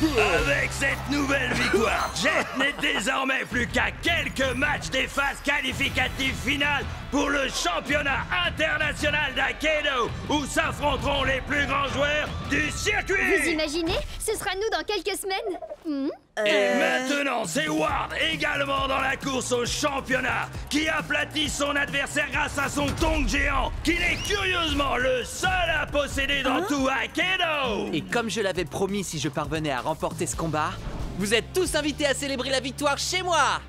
Avec cette nouvelle victoire, Jet n'est désormais plus qu'à quelques matchs des phases qualificatives finales pour le championnat international d'Aikido, où s'affronteront les plus grands joueurs du circuit. Vous imaginez? Ce sera nous dans quelques semaines. Et maintenant, c'est Ward, également dans la course au championnat, qui aplatit son adversaire grâce à son tong géant, qu'il est curieusement le seul à posséder dans tout Aikido. Et comme je l'avais promis, si je parvenais à remporter ce combat, vous êtes tous invités à célébrer la victoire chez moi.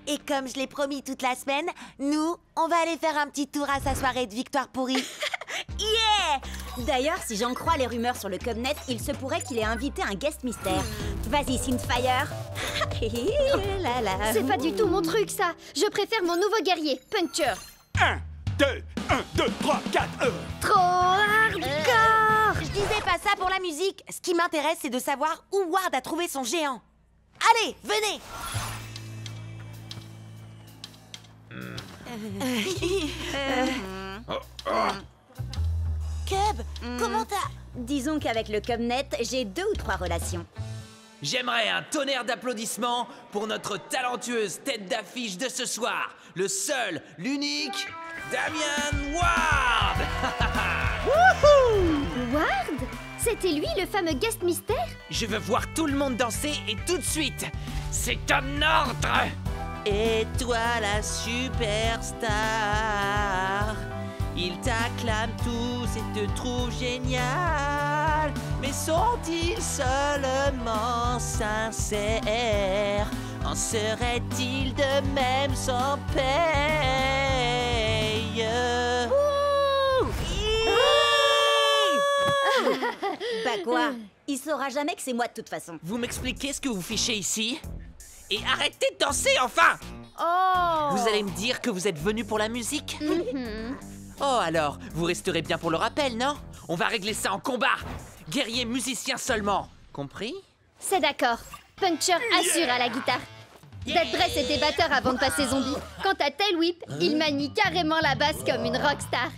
Et comme je l'ai promis toute la semaine, nous, on va aller faire un petit tour à sa soirée de victoire pourrie. Yeah! D'ailleurs, si j'en crois les rumeurs sur le Cubnet, il se pourrait qu'il ait invité un guest mystère. Vas-y, Synthfire. C'est pas du tout mon truc, ça. Je préfère mon nouveau guerrier, Puncture. 1, 2, 3, 4, Trop hardcore! Je disais pas ça pour la musique. Ce qui m'intéresse, c'est de savoir où Ward a trouvé son géant. Allez, venez! Cub, comment t'as... Disons qu'avec le Cubnet, j'ai 2 ou 3 relations. J'aimerais un tonnerre d'applaudissements pour notre talentueuse tête d'affiche de ce soir, le seul, l'unique, Damian Ward. Ward? C'était lui, le fameux guest mystère? Je veux voir tout le monde danser et tout de suite. C'est un ordre. Et toi la superstar, ils t'acclament tous et te trouvent génial. Mais sont-ils seulement sincères? En serait-il de même sans paye? Bah quoi? Il saura jamais que c'est moi de toute façon. Vous m'expliquez ce que vous fichez ici? Et arrêtez de danser, enfin! Oh! Vous allez me dire que vous êtes venu pour la musique? Oh alors, vous resterez bien pour le rappel, non? On va régler ça en combat! Guerrier musicien seulement, compris? C'est d'accord. Puncture assure à la guitare. Dead Dress était batteur avant de passer zombie. Quant à Tail Whip, il manie carrément la basse comme une rockstar.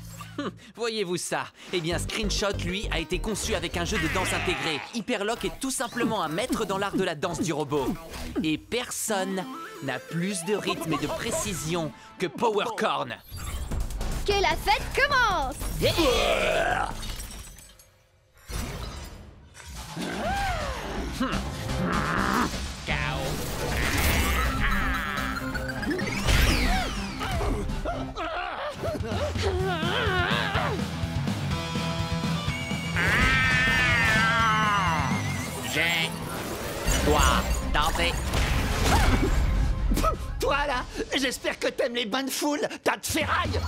Voyez-vous ça? Eh bien, Screenshot, lui, a été conçu avec un jeu de danse intégré. Hyperlock est tout simplement un maître dans l'art de la danse du robot. Et personne n'a plus de rythme et de précision que Powercorn. Que la fête commence! Toi, danser. Toi là, j'espère que t'aimes les bains de foule, tas de ferraille.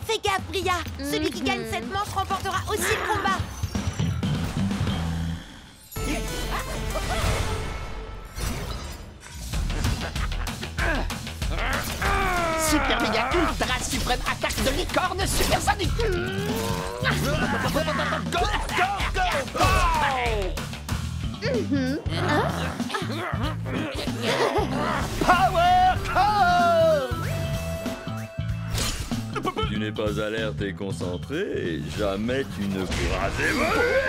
Fais gaffe, Bria. Celui qui gagne cette manche remportera aussi le combat. Super méga ultra suprême attaque de licorne supersonique. Go, go, go, go. Power Core. Tu n'es pas alerte et concentré, jamais tu ne pourras évoluer.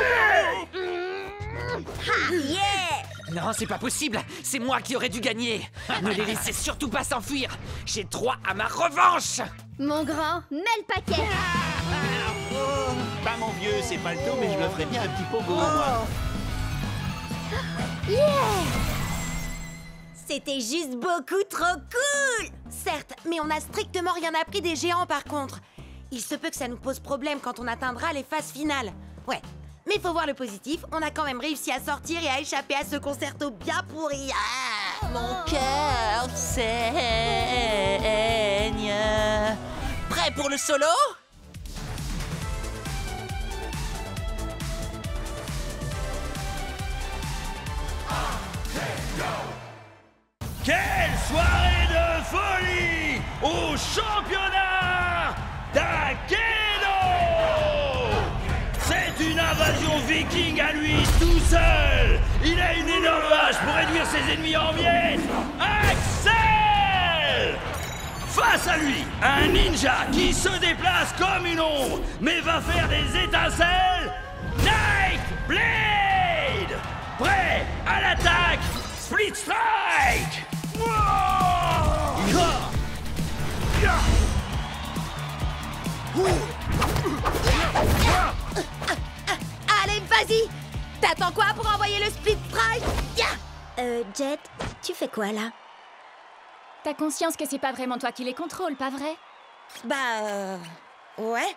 Non, c'est pas possible. C'est moi qui aurais dû gagner. Ne les laissez surtout pas s'enfuir. J'ai droit à ma revanche. Mon grand, mets le paquet. Bah mon vieux, c'est pas le tout, mais je le ferai bien un petit pogo, moi. C'était juste beaucoup trop cool! Certes, mais on n'a strictement rien appris des géants par contre. Il se peut que ça nous pose problème quand on atteindra les phases finales. Ouais, mais faut voir le positif, on a quand même réussi à sortir et à échapper à ce concerto bien pourri. Ah, mon cœur saigne. Prêt pour le solo? soirée de folie au championnat d'Akedo! C'est une invasion viking à lui tout seul! Il a une énorme hache pour réduire ses ennemis en miettes! Axel! Face à lui, un ninja qui se déplace comme une ombre, mais va faire des étincelles! Night Blade! Prêt à l'attaque! Split Strike! Allez, vas-y! T'attends quoi pour envoyer le Split Strike? Jet, tu fais quoi là? T'as conscience que c'est pas vraiment toi qui les contrôles, pas vrai? Ouais.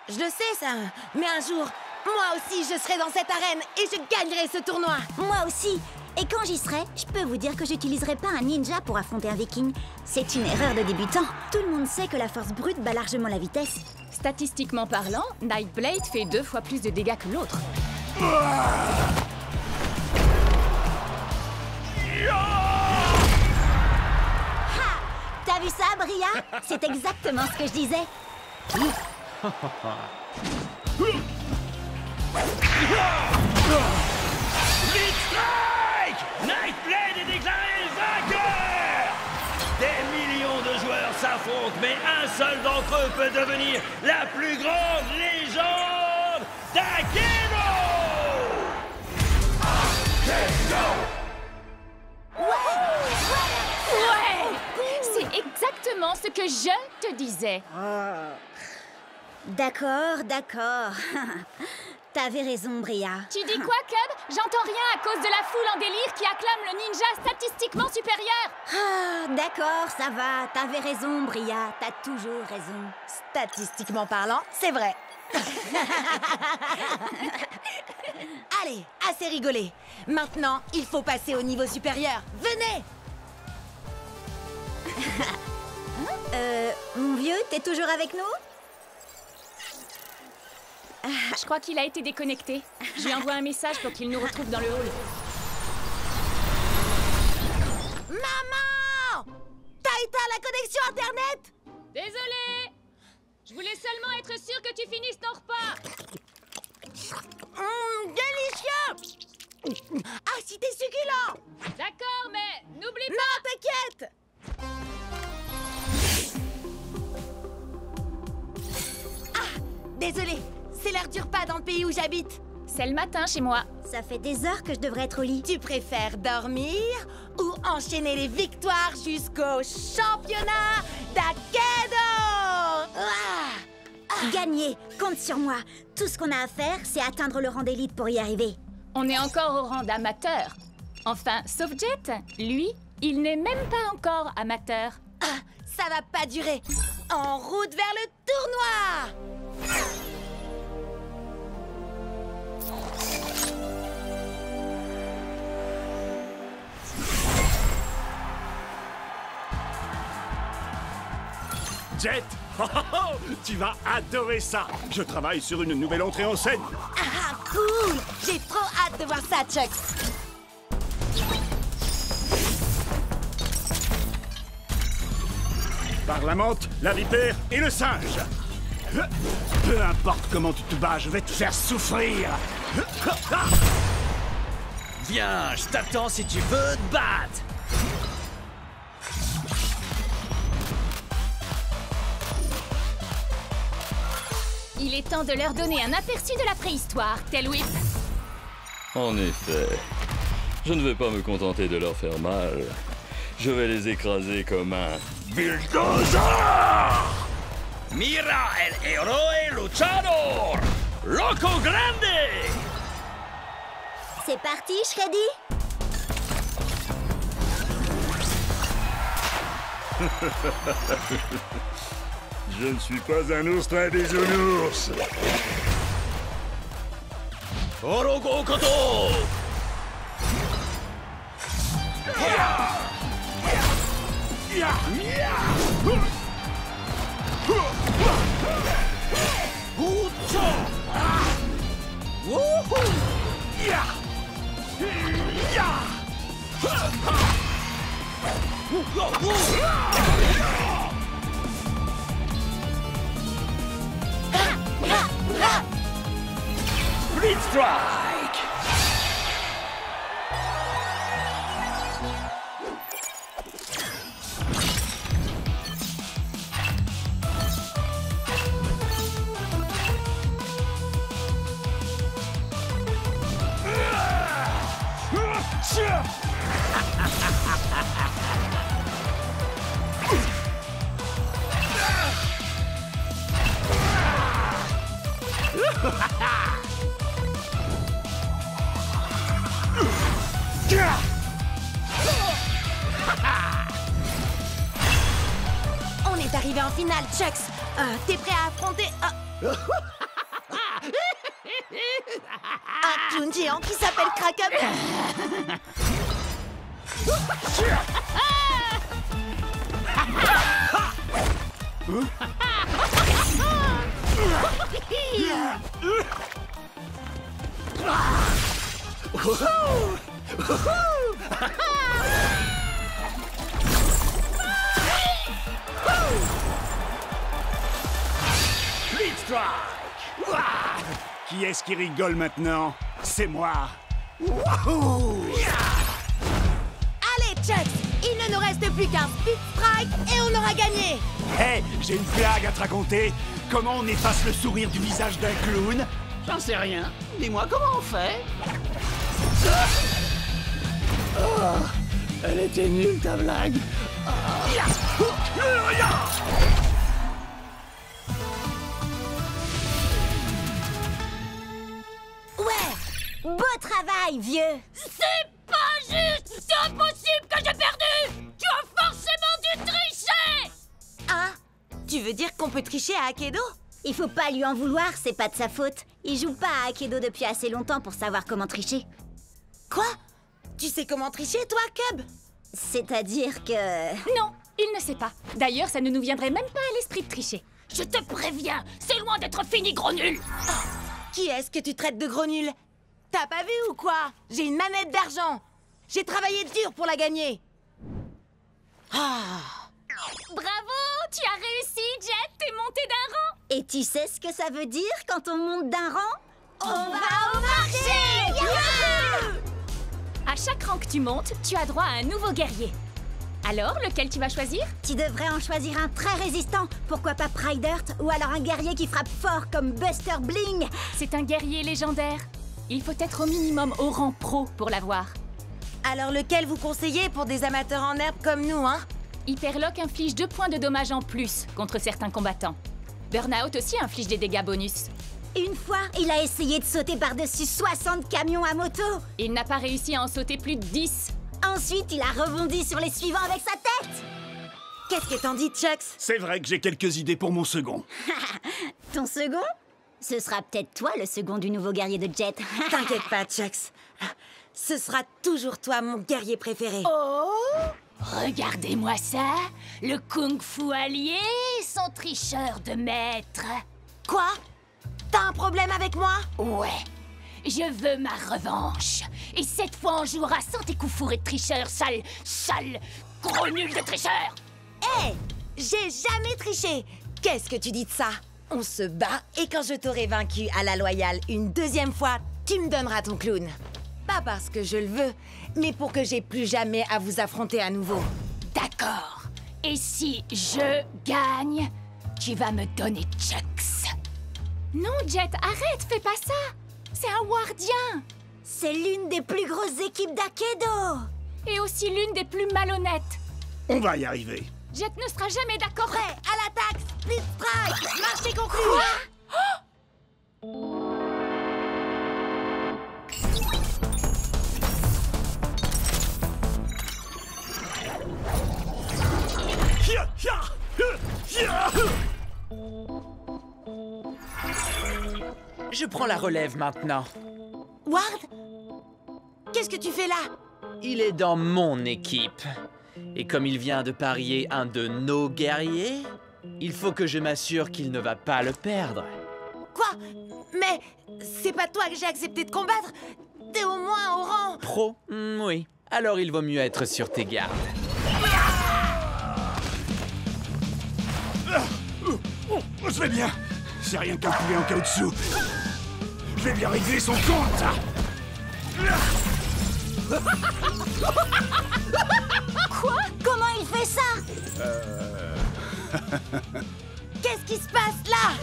Je le sais, ça. Mais un jour, moi aussi, je serai dans cette arène et je gagnerai ce tournoi. Moi aussi. Et quand j'y serai, je peux vous dire que j'utiliserai pas un ninja pour affronter un viking. C'est une erreur de débutant. Tout le monde sait que la force brute bat largement la vitesse. Statistiquement parlant, Nightblade fait 2 fois plus de dégâts que l'autre. T'as vu ça, Bria? C'est exactement ce que je disais. Split Strike! Nightblade est déclaré vainqueur! Des millions de joueurs s'affrontent, mais un seul d'entre eux peut devenir la plus grande légende d'Akedo! Ouais! C'est exactement ce que je te disais. D'accord, d'accord. T'avais raison, Bria. Tu dis quoi, Cub? J'entends rien à cause de la foule en délire qui acclame le ninja statistiquement supérieur. Ah, d'accord, ça va. T'avais raison, Bria. T'as toujours raison. Statistiquement parlant, c'est vrai. Allez, assez rigolé. Maintenant, il faut passer au niveau supérieur. Venez! Mon vieux, t'es toujours avec nous? Je crois qu'il a été déconnecté. Je lui envoie un message pour qu'il nous retrouve dans le hall. Maman! T'as éteint la connexion Internet? Désolée! Je voulais seulement être sûre que tu finisses ton repas. Délicieux! Ah, si t'es succulent! D'accord, mais n'oublie pas... Non, t'inquiète! Ah, désolé, c'est l'heure du repas dans le pays où j'habite. C'est le matin chez moi. Ça fait des heures que je devrais être au lit. Tu préfères dormir ou enchaîner les victoires jusqu'au championnat d'Akedo? Gagner, compte sur moi. Tout ce qu'on a à faire, c'est atteindre le rang d'élite pour y arriver. On est encore au rang d'amateur. Enfin, sauf Jet. Lui, il n'est même pas encore amateur. Ah, ça va pas durer. En route vers le tournoi! Jet, tu vas adorer ça. Je travaille sur une nouvelle entrée en scène. Ah, cool! J'ai trop hâte de voir ça, Chuck. Par la menthe, la vipère et le singe. Peu importe comment tu te bats, je vais te faire souffrir. Viens, je t'attends si tu veux te battre. Il est temps de leur donner un aperçu de la préhistoire, Tail Whip. En effet, je ne vais pas me contenter de leur faire mal. Je vais les écraser comme un bulldozer! Mira el héroe luchador! Loco Grande! C'est parti, Shreddy? Je ne suis pas un ours très bisounours. Orogo Koto! Split Strike! On est arrivé en finale, Chucks. T'es prêt à affronter un clown géant qui s'appelle Kraken? Split Strike! Ouah! Qui est-ce qui rigole maintenant? C'est moi! Wouhou! Allez, Chucks, il ne nous reste plus qu'un Split Strike et on aura gagné. Hé, j'ai une blague à te raconter. Comment on efface le sourire du visage d'un clown? J'en sais rien. Dis-moi comment on fait. Oh, elle était nulle ta blague. Ouais! Beau travail, vieux! C'est pas juste! C'est impossible que j'ai perdu! Tu as forcément dû tricher! Hein? Tu veux dire qu'on peut tricher à Akedo? Il faut pas lui en vouloir, c'est pas de sa faute. Il joue pas à Akedo depuis assez longtemps pour savoir comment tricher. Quoi? Tu sais comment tricher, toi, Cub? C'est-à-dire que... Non, il ne sait pas. D'ailleurs, ça ne nous viendrait même pas à l'esprit de tricher. Je te préviens, c'est loin d'être fini, gros nul! Qui est-ce que tu traites de gros nul? T'as pas vu ou quoi? J'ai une manette d'argent. J'ai travaillé dur pour la gagner. Bravo! Tu as réussi, Jet! T'es monté d'un rang! Et tu sais ce que ça veut dire quand on monte d'un rang? On va au marché! À chaque rang que tu montes, tu as droit à un nouveau guerrier. Alors, lequel tu vas choisir? Tu devrais en choisir un très résistant. Pourquoi pas Pride Earth? Ou alors un guerrier qui frappe fort comme Buster Bling. C'est un guerrier légendaire. Il faut être au minimum au rang pro pour l'avoir. Alors lequel vous conseillez pour des amateurs en herbe comme nous, hein? Hyperlock inflige 2 points de dommages en plus contre certains combattants. Burnout aussi inflige des dégâts bonus. Une fois, il a essayé de sauter par-dessus 60 camions à moto. Il n'a pas réussi à en sauter plus de 10. Ensuite, il a rebondi sur les suivants avec sa tête. Qu'est-ce que t'en dis, Chucks? C'est vrai que j'ai quelques idées pour mon second. Ton second? Ce sera peut-être toi le second du nouveau guerrier de Jet. T'inquiète pas, Chucks. Ce sera toujours toi, mon guerrier préféré. Oh! Regardez-moi ça! Le kung-fu allié, son tricheur de maître. Quoi? T'as un problème avec moi? Ouais. Je veux ma revanche. Et cette fois, on jouera sans tes coups fourrés de tricheur, sale gros nul de tricheur! Hé! J'ai jamais triché! Qu'est-ce que tu dis de ça? On se bat et quand je t'aurai vaincu à la loyale une deuxième fois, tu me donneras ton clown. Pas parce que je le veux, mais pour que j'ai plus jamais à vous affronter à nouveau. D'accord. Et si je gagne, tu vas me donner Chucks. Non, Jet, arrête, fais pas ça. C'est un Wardien. C'est l'une des plus grosses équipes d'Akedo. Et aussi l'une des plus malhonnêtes. On va y arriver. Jet ne sera jamais d'accord. Prêt, à l'attaque, Split Strike, marché conclu. Je prends la relève maintenant. Ward? Qu'est-ce que tu fais là? Il est dans mon équipe. Et comme il vient de parier un de nos guerriers, il faut que je m'assure qu'il ne va pas le perdre. Quoi? Mais c'est pas toi que j'ai accepté de combattre? T'es au moins au rang... Pro? Oui. Alors il vaut mieux être sur tes gardes. Ah! Oh, je vais bien. C'est rien qu'un poulet en caoutchouc. Je vais bien régler son compte. Quoi? Comment il fait ça? Qu'est-ce qui se passe là?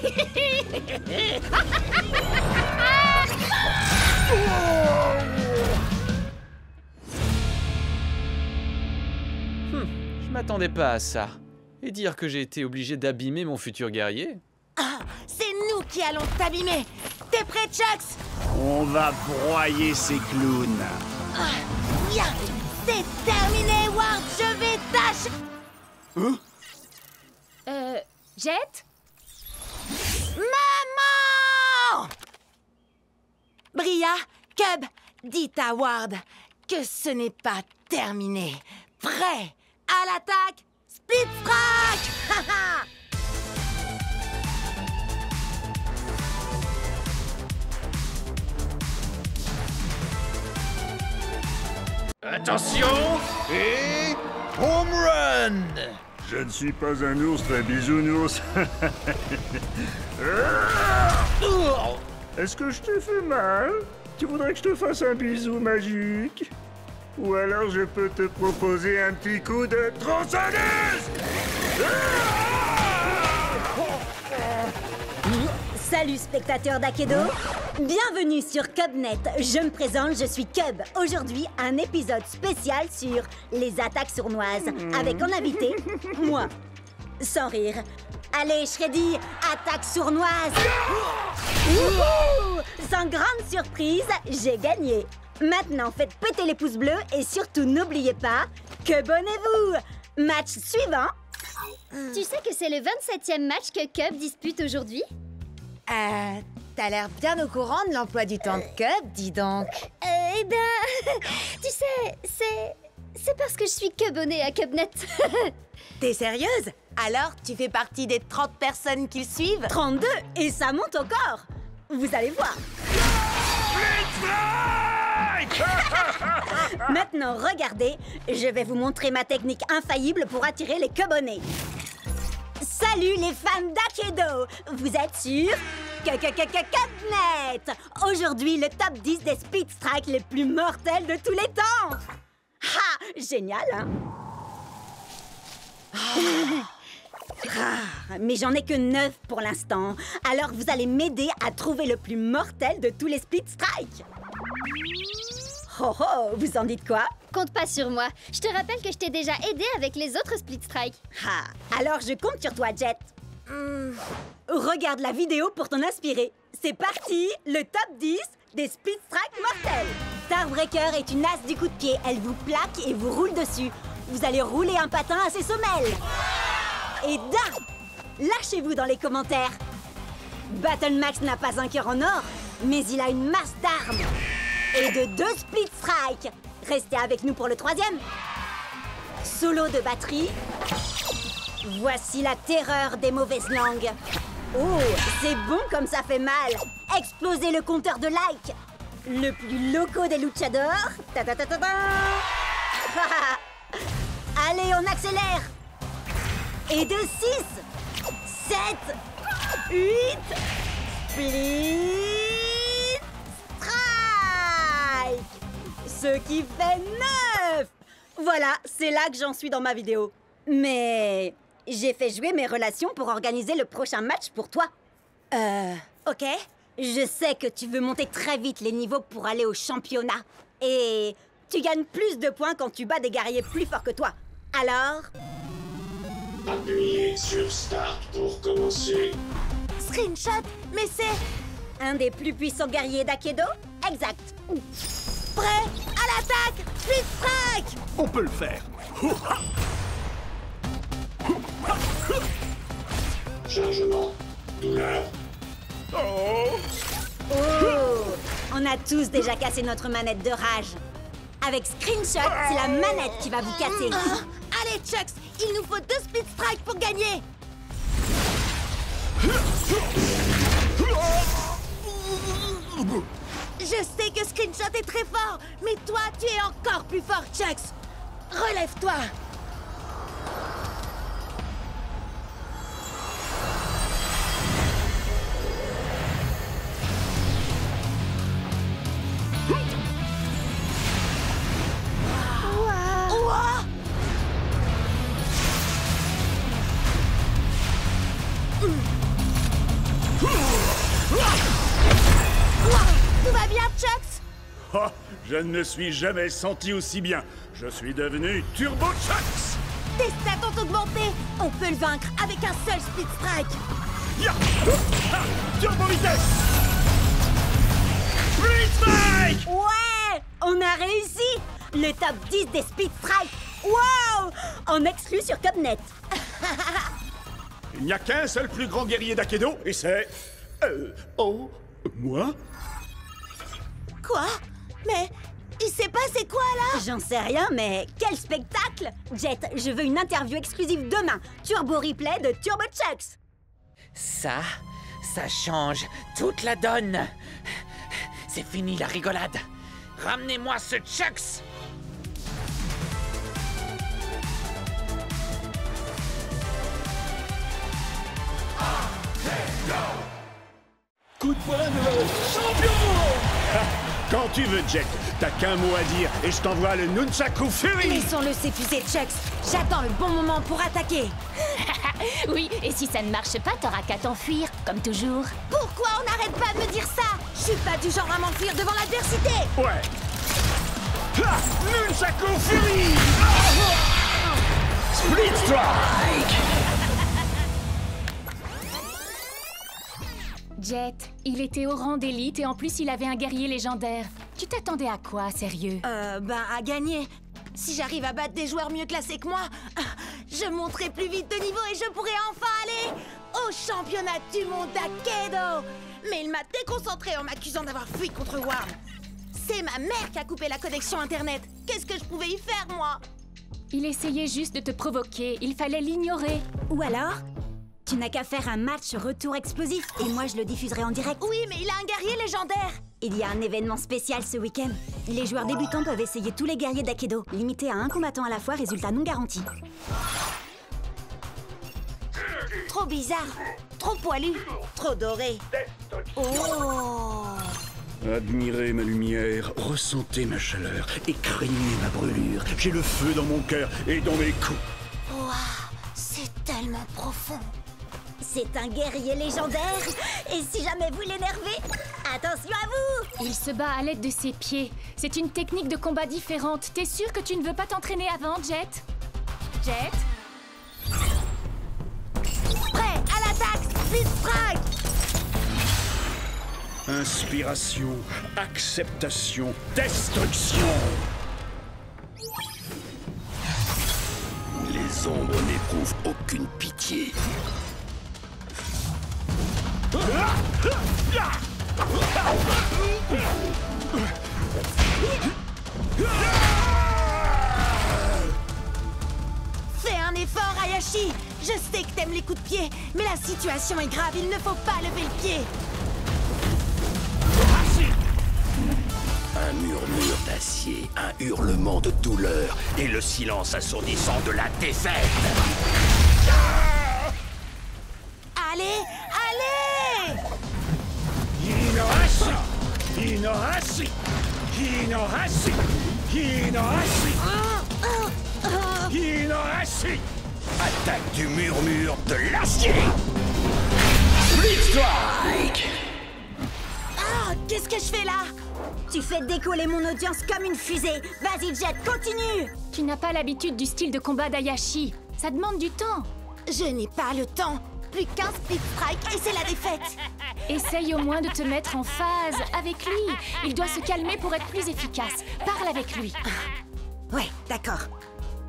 Je m'attendais pas à ça. Et dire que j'ai été obligé d'abîmer mon futur guerrier? Ah, c'est nous qui allons t'abîmer. T'es prêt, Chucks? On va broyer ces clowns. Ah, bien. C'est terminé, Ward. Je vais tâcher. Jet? Maman! Bria, Cub, dites à Ward que ce n'est pas terminé. Prêt à l'attaque, Split Strike! Attention et home run! Je ne suis pas un ours très bisounours. Est-ce que je te fais mal? Tu voudrais que je te fasse un bisou magique? Ou alors je peux te proposer un petit coup de tronçonneuse? Salut spectateurs d'Akedo, bienvenue sur Cubnet. Je me présente, je suis Cub. Aujourd'hui, un épisode spécial sur les attaques sournoises, avec en invité, moi. Sans rire. Allez, Shreddy, attaque sournoise. Wouhou! Sans grande surprise, j'ai gagné. Maintenant, faites péter les pouces bleus et surtout n'oubliez pas, Cubonnez-vous. Match suivant. Tu sais que c'est le 27e match que Cub dispute aujourd'hui? T'as l'air bien au courant de l'emploi du temps de Cub, dis donc. Eh ben, tu sais, c'est parce que je suis Cubonnée à Cubnet. T'es sérieuse? Alors, tu fais partie des 30 personnes qui le suivent? 32, et ça monte encore. Vous allez voir. Maintenant, regardez, je vais vous montrer ma technique infaillible pour attirer les Cubonnés. Salut les fans d'Akedo! Vous êtes sur Cubnet! Aujourd'hui, le top 10 des Split Strike les plus mortels de tous les temps! Ha! Génial, hein? Mais j'en ai que 9 pour l'instant. Alors vous allez m'aider à trouver le plus mortel de tous les Split Strike. Oh oh, vous en dites quoi? Compte pas sur moi. Je te rappelle que je t'ai déjà aidé avec les autres Split Strike. Ah, alors je compte sur toi, Jet. Regarde la vidéo pour t'en inspirer. C'est parti, le top 10 des Split Strike mortels. Starbreaker est une as du coup de pied. Elle vous plaque et vous roule dessus. Vous allez rouler un patin à ses semelles. Et da! Lâchez-vous dans les commentaires. Battle Max n'a pas un cœur en or, mais il a une masse d'armes. Et de 2 Split Strike. Restez avec nous pour le 3e. Solo de batterie. Voici la terreur des mauvaises langues. Oh, c'est bon comme ça fait mal. Explosez le compteur de likes. Le plus loco des luchadors. Ta ta ta ta ta. Allez, on accélère. Et de 6, 7, 8, Split Strike. Ce qui fait 9. Voilà, c'est là que j'en suis dans ma vidéo. Mais j'ai fait jouer mes relations pour organiser le prochain match pour toi. Ok. Je sais que tu veux monter très vite les niveaux pour aller au championnat. Et tu gagnes plus de points quand tu bats des guerriers plus forts que toi. Alors... Appuyez sur Start pour commencer. Screenshot, mais c'est... un des plus puissants guerriers d'Akedo? Exact. Prêt à l'attaque, Split Strike! On peut le faire. Chargement. Douleur. Oh! On a tous déjà cassé notre manette de rage. Avec Screenshot, c'est la manette qui va vous casser. Allez, Chucks, il nous faut 2 Split Strike pour gagner. Je sais que Screenshot est très fort, mais toi, tu es encore plus fort, Chucks. Relève-toi. Tout va bien, Chucks? Oh, je ne me suis jamais senti aussi bien. Je suis devenu Turbo Chucks. Tes stats ont augmenté. On peut le vaincre avec un seul Speed Strike. Ya! Ah! Turbo vitesse. Speed Strike! Ouais! On a réussi! Le top 10 des Speed Strike! Wow! En exclu sur Cubnet. Il n'y a qu'un seul plus grand guerrier d'Akedo, et c'est... Oh, moi? Quoi? Mais il s'est passé quoi là? J'en sais rien, mais quel spectacle! Jet, je veux une interview exclusive demain. Turbo replay de Turbo Chucks. Ça change toute la donne. C'est fini la rigolade. Ramenez-moi ce Chucks. Coup de poing de champion! Quand tu veux, Jet, t'as qu'un mot à dire et je t'envoie le Nunchaku Fury! Laissons-le s'épuiser, Chucks. J'attends le bon moment pour attaquer. Oui, et si ça ne marche pas, t'auras qu'à t'enfuir, comme toujours. Pourquoi on n'arrête pas de me dire ça? Je suis pas du genre à m'enfuir devant l'adversité. Ouais! Ha! Nunchaku Fury! Split Strike! Jet, il était au rang d'élite et en plus il avait un guerrier légendaire. Tu t'attendais à quoi, sérieux? À gagner. Si j'arrive à battre des joueurs mieux classés que moi, je monterai plus vite de niveau et je pourrai enfin aller au championnat du monde d'Akedo. Mais il m'a déconcentré en m'accusant d'avoir fui contre Ward. C'est ma mère qui a coupé la connexion internet. Qu'est-ce que je pouvais y faire, moi? Il essayait juste de te provoquer, il fallait l'ignorer. Ou alors, tu n'as qu'à faire un match retour explosif et moi je le diffuserai en direct. Oui, mais il a un guerrier légendaire. Il y a un événement spécial ce week-end. Les joueurs débutants peuvent essayer tous les guerriers d'Akedo. Limité à un combattant à la fois, résultat non garanti. Trop bizarre, trop poilu, trop doré. Oh! Admirez ma lumière, ressentez ma chaleur et craignez ma brûlure. J'ai le feu dans mon cœur et dans mes coups. Waouh, c'est tellement profond. C'est un guerrier légendaire. Et si jamais vous l'énervez, attention à vous! Il se bat à l'aide de ses pieds. C'est une technique de combat différente. T'es sûr que tu ne veux pas t'entraîner avant, Jet? Jet? Prêt à l'attaque, Speed Strike! Inspiration, acceptation, destruction. Les ombres n'éprouvent aucune pitié. Fais un effort, Hayashi. Je sais que t'aimes les coups de pied, mais la situation est grave, il ne faut pas lever le pied. Un murmure d'acier, un hurlement de douleur et le silence assourdissant de la défaite. Allez, allez! Hinohashi! Hinohashi! Hinohashi! Hinohashi! Hinohashi! Attaque du murmure de l'acier. Split Strike! Ah, qu'est-ce que je fais là? Tu fais décoller mon audience comme une fusée. Vas-y, Jet, continue! Tu n'as pas l'habitude du style de combat d'Hayashi. Ça demande du temps. Je n'ai pas le temps. Plus qu'un Speed Strike et c'est la défaite. Essaye au moins de te mettre en phase avec lui. Il doit se calmer pour être plus efficace. Parle avec lui. Ouais, d'accord.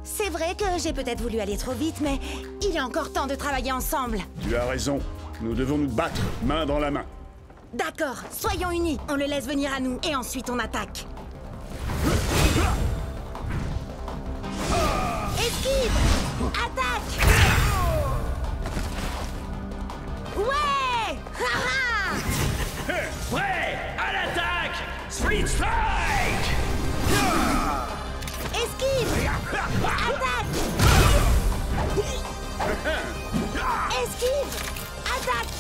C'est vrai que j'ai peut-être voulu aller trop vite, mais il est encore temps de travailler ensemble. Tu as raison. Nous devons nous battre, main dans la main. D'accord, soyons unis. On le laisse venir à nous et ensuite on attaque. Esquive! Attaque! Ouais! Prêt à l'attaque! Split Strike! Esquive! Attaque! Esquive! Attaque!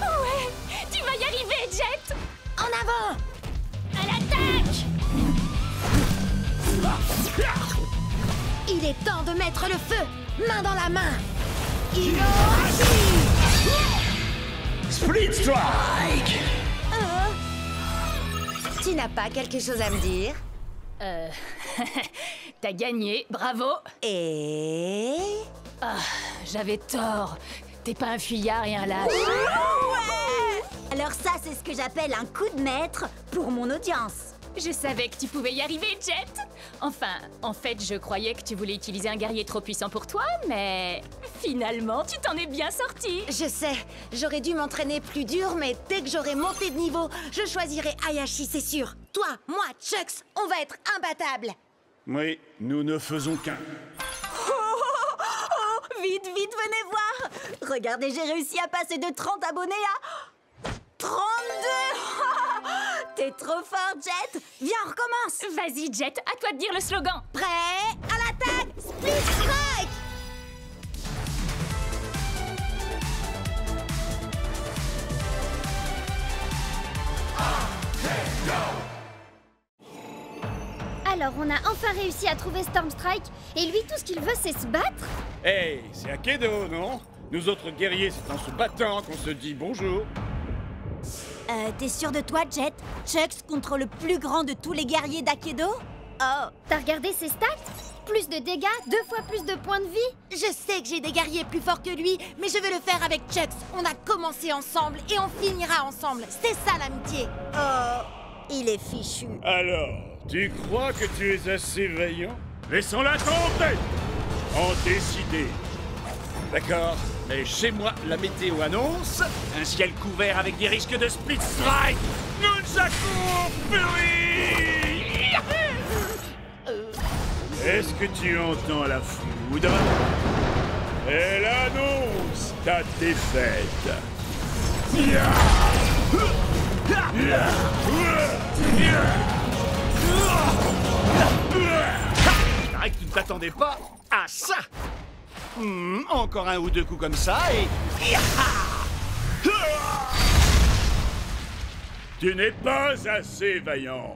Ouais! Tu vas y arriver, Jet! En avant! À l'attaque! est temps de mettre le feu. Main dans la main. Split Strike! Tu n'as pas quelque chose à me dire? T'as gagné, bravo. Et... J'avais tort. T'es pas un fuyard et un lâche. Ouais! Alors ça, c'est ce que j'appelle un coup de maître pour mon audience. Je savais que tu pouvais y arriver, Jet. Enfin, en fait, je croyais que tu voulais utiliser un guerrier trop puissant pour toi, mais finalement, tu t'en es bien sorti. Je sais, j'aurais dû m'entraîner plus dur, mais dès que j'aurai monté de niveau, je choisirai Hayashi, c'est sûr. Toi, moi, Chucks, on va être imbattables. Oui, nous ne faisons qu'un. Vite, vite, venez voir. Regardez, j'ai réussi à passer de 30 abonnés à 32. T'es trop fort, Jet. Viens, on recommence. Vas-y, Jet, à toi de dire le slogan. Prêt? À l'attaque! Split Strike! Alors, on a enfin réussi à trouver Storm Strike, et lui, tout ce qu'il veut, c'est se battre? Hey, c'est Akedo, non? Nous autres guerriers, c'est en se battant qu'on se dit bonjour. T'es sûr de toi, Jet? Chucks contre le plus grand de tous les guerriers d'Akedo? Oh. T'as regardé ses stats? Plus de dégâts, 2 fois plus de points de vie. Je sais que j'ai des guerriers plus forts que lui, mais je vais le faire avec Chucks. On a commencé ensemble et on finira ensemble. C'est ça l'amitié. Oh, il est fichu. Alors, tu crois que tu es assez vaillant? Laissons-la tomber! En décider. D'accord, mais chez moi, la météo annonce un ciel couvert avec des risques de split strike. Nunchaku Fury! Est-ce que tu entends la foudre? Elle annonce ta défaite. Pareil que tu ne t'attendais pas à ça. Encore un ou deux coups comme ça et... Tu n'es pas assez vaillant.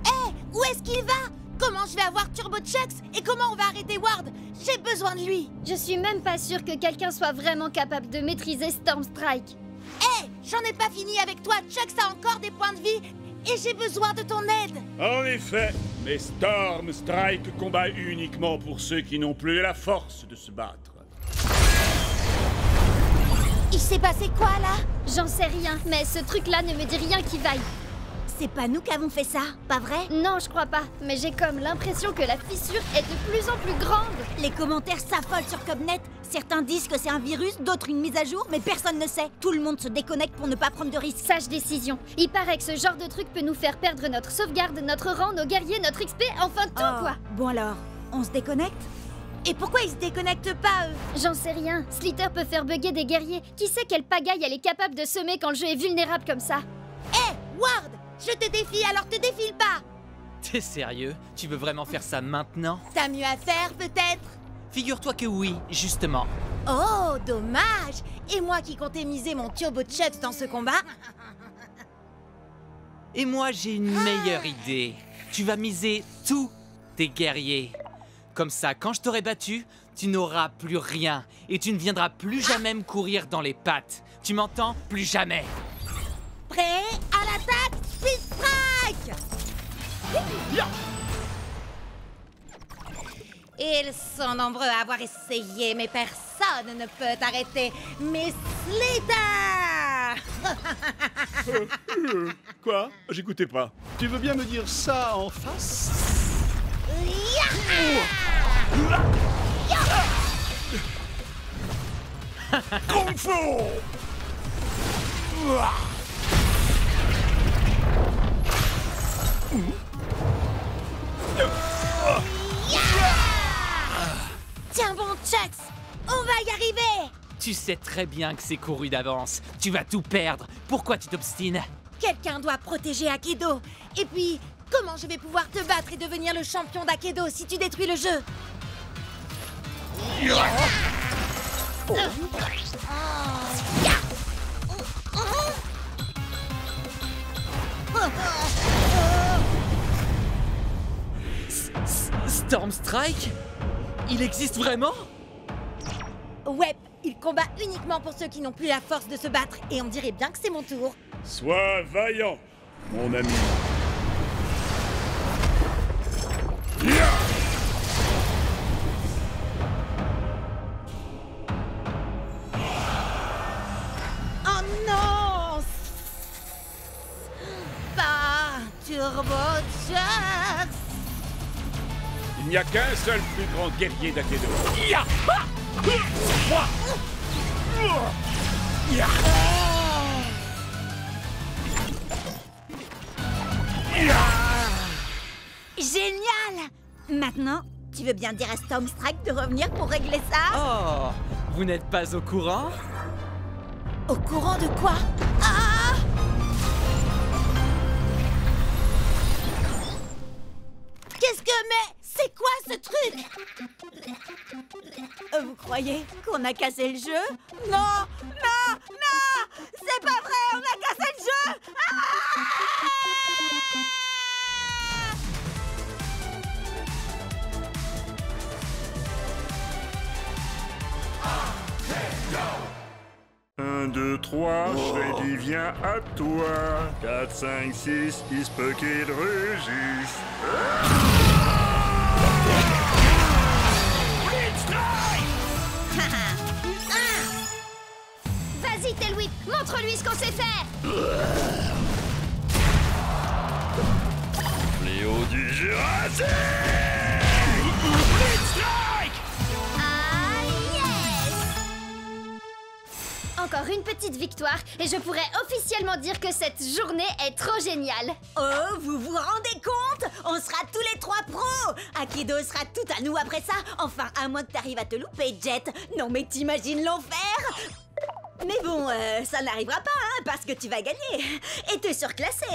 Hé, où est-ce qu'il va? Comment je vais avoir Turbo Chucks? Et comment on va arrêter Ward? J'ai besoin de lui. Je suis même pas sûre que quelqu'un soit vraiment capable de maîtriser Storm Strike. Hé, j'en ai pas fini avec toi. Chucks a encore des points de vie et j'ai besoin de ton aide. En effet, mais Storm Strike combat uniquement pour ceux qui n'ont plus la force de se battre. Il s'est passé quoi là? J'en sais rien, mais ce truc-là ne me dit rien qui vaille. C'est pas nous qui avons fait ça, pas vrai? Non, je crois pas, mais j'ai comme l'impression que la fissure est de plus en plus grande. Les commentaires s'affolent sur Cobnet. Certains disent que c'est un virus, d'autres une mise à jour, mais personne ne sait. Tout le monde se déconnecte pour ne pas prendre de risques. Sage décision. Il paraît que ce genre de truc peut nous faire perdre notre sauvegarde, notre rang, nos guerriers, notre XP, enfin tout quoi. Bon alors, on se déconnecte? Et pourquoi ils se déconnectent pas, eux? J'en sais rien. Slither peut faire bugger des guerriers. Qui sait quelle pagaille elle est capable de semer quand le jeu est vulnérable comme ça? Hé, Ward! Je te défie, alors te défile pas! T'es sérieux? Tu veux vraiment faire ça maintenant? T'as mieux à faire, peut-être? Figure-toi que oui, justement. Oh, dommage! Et moi qui comptais miser mon Turbo Chucks dans ce combat? Et moi, j'ai une meilleure idée. Tu vas miser tous tes guerriers. Comme ça, quand je t'aurai battu, tu n'auras plus rien. Et tu ne viendras plus jamais me courir dans les pattes. Tu m'entends? Plus jamais. Prêt? À l'attaque! Split Strike! Ils sont nombreux à avoir essayé, mais personne ne peut arrêter Miss Slither! Quoi? J'écoutais pas. Tu veux bien me dire ça en face? Kung Fu! Tiens bon, Chucks! On va y arriver! Tu sais très bien que c'est couru d'avance. Tu vas tout perdre. Pourquoi tu t'obstines? Quelqu'un doit protéger Akedo. Et puis, comment je vais pouvoir te battre et devenir le champion d'Akedo si tu détruis le jeu? Storm Strike? Il existe vraiment? Ouais, il combat uniquement pour ceux qui n'ont plus la force de se battre, et on dirait bien que c'est mon tour. Sois vaillant, mon ami. Oh non! Pas Turbo Chucks! Il n'y a qu'un seul plus grand guerrier d'Akedo. Ya! Moi! Ya! Génial! Maintenant, tu veux bien dire à Stormstrike de revenir pour régler ça? Oh, vous n'êtes pas au courant? Au courant de quoi? Ah! Qu'est-ce que... Mais c'est quoi ce truc? Vous croyez qu'on a cassé le jeu? Non! Non! Non! C'est pas vrai! On a cassé le jeu! Un, 2, 3, Freddy vient à toi. 4, 5, 6, il se peut qu'il rugisse. Vas-y, Tailwhip, montre-lui ce qu'on sait faire. Fléau du Jurassique. Ah, yes! Encore une petite victoire, et je pourrais officiellement dire que cette journée est trop géniale. Oh, vous vous rendez compte? On sera tous les 3 pros! Akedo sera tout à nous après ça. Enfin, à moins que t'arrives à te louper, Jet. Non mais t'imagines l'enfer? Mais bon, ça n'arrivera pas, hein, parce que tu vas gagner. Et t'es surclassé.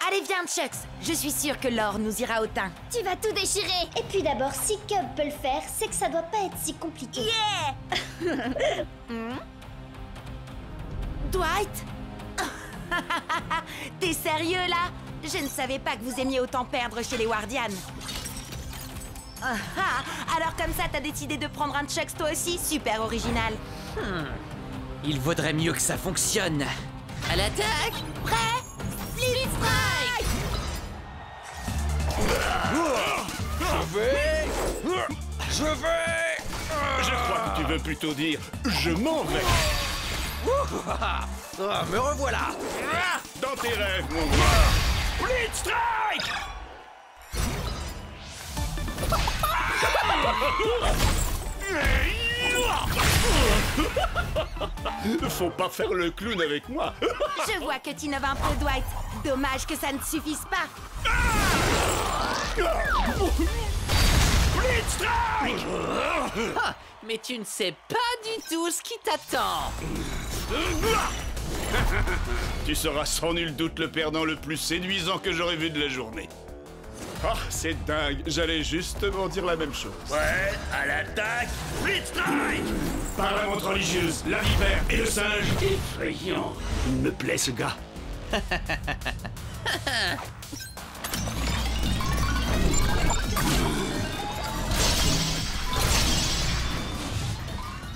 Allez, viens, Chucks. Je suis sûre que l'or nous ira au teint. Tu vas tout déchirer. Et puis d'abord, si Cub peut le faire, c'est que ça doit pas être si compliqué. Yeah! Dwight? T'es sérieux, là? Je ne savais pas que vous aimiez autant perdre chez les Wardians. Alors comme ça, t'as décidé de prendre un Chucks toi aussi? Super original. Il vaudrait mieux que ça fonctionne. À l'attaque! Prêt? Split Strike! Je crois que tu veux plutôt dire « je m'en vais ». Me revoilà. Dans tes rêves, mon gars. Split Strike. Faut pas faire le clown avec moi. Je vois que tu innoves un peu, Dwight. Dommage que ça ne suffise pas. Split Strike. Ah, mais tu ne sais pas du tout ce qui t'attend. Tu seras sans nul doute le perdant le plus séduisant que j'aurais vu de la journée. Ah, c'est dingue, j'allais justement dire la même chose. Ouais, à l'attaque, Split Strike. Par la montre religieuse, la vipère et le singe. Effrayant. Il me plaît, ce gars.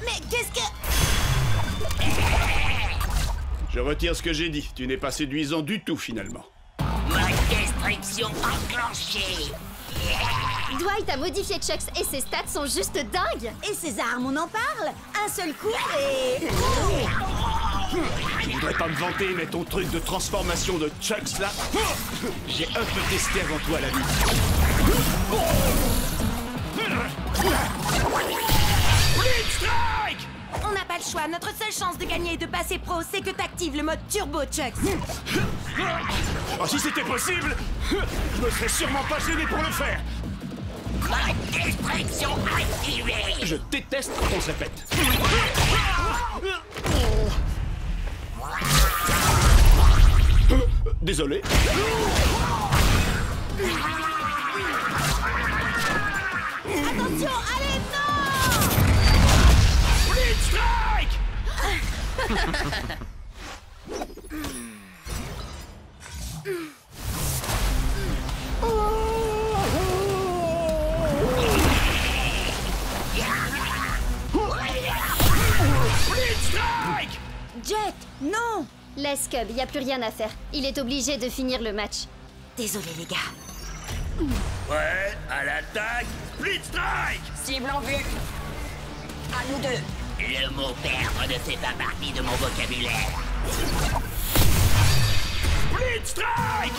Mais qu'est-ce que... Je retire ce que j'ai dit. Tu n'es pas séduisant du tout, finalement. Ma destruction enclenchée. Dwight a modifié Chucks et ses stats sont juste dingues. Et ses armes, on en parle? Un seul coup et... Je voudrais pas me vanter, mais ton truc de transformation de Chucks, là... J'ai un peu testé avant toi, la vie. Split Strike. On n'a pas le choix. Notre seule chance de gagner et de passer pro, c'est que t'actives le mode Turbo Chucks. Oh, si c'était possible, je me serais sûrement pas gêné pour le faire. Ma destruction activée. Je déteste qu'on se répète. Désolé. Attention, allez, non! Split Strike. Non! Laisse Cub, y a plus rien à faire. Il est obligé de finir le match. Désolé les gars. Ouais, à l'attaque, Split Strike! Cible en vue. À nous deux. Le mot perdre ne fait pas partie de mon vocabulaire. Split Strike!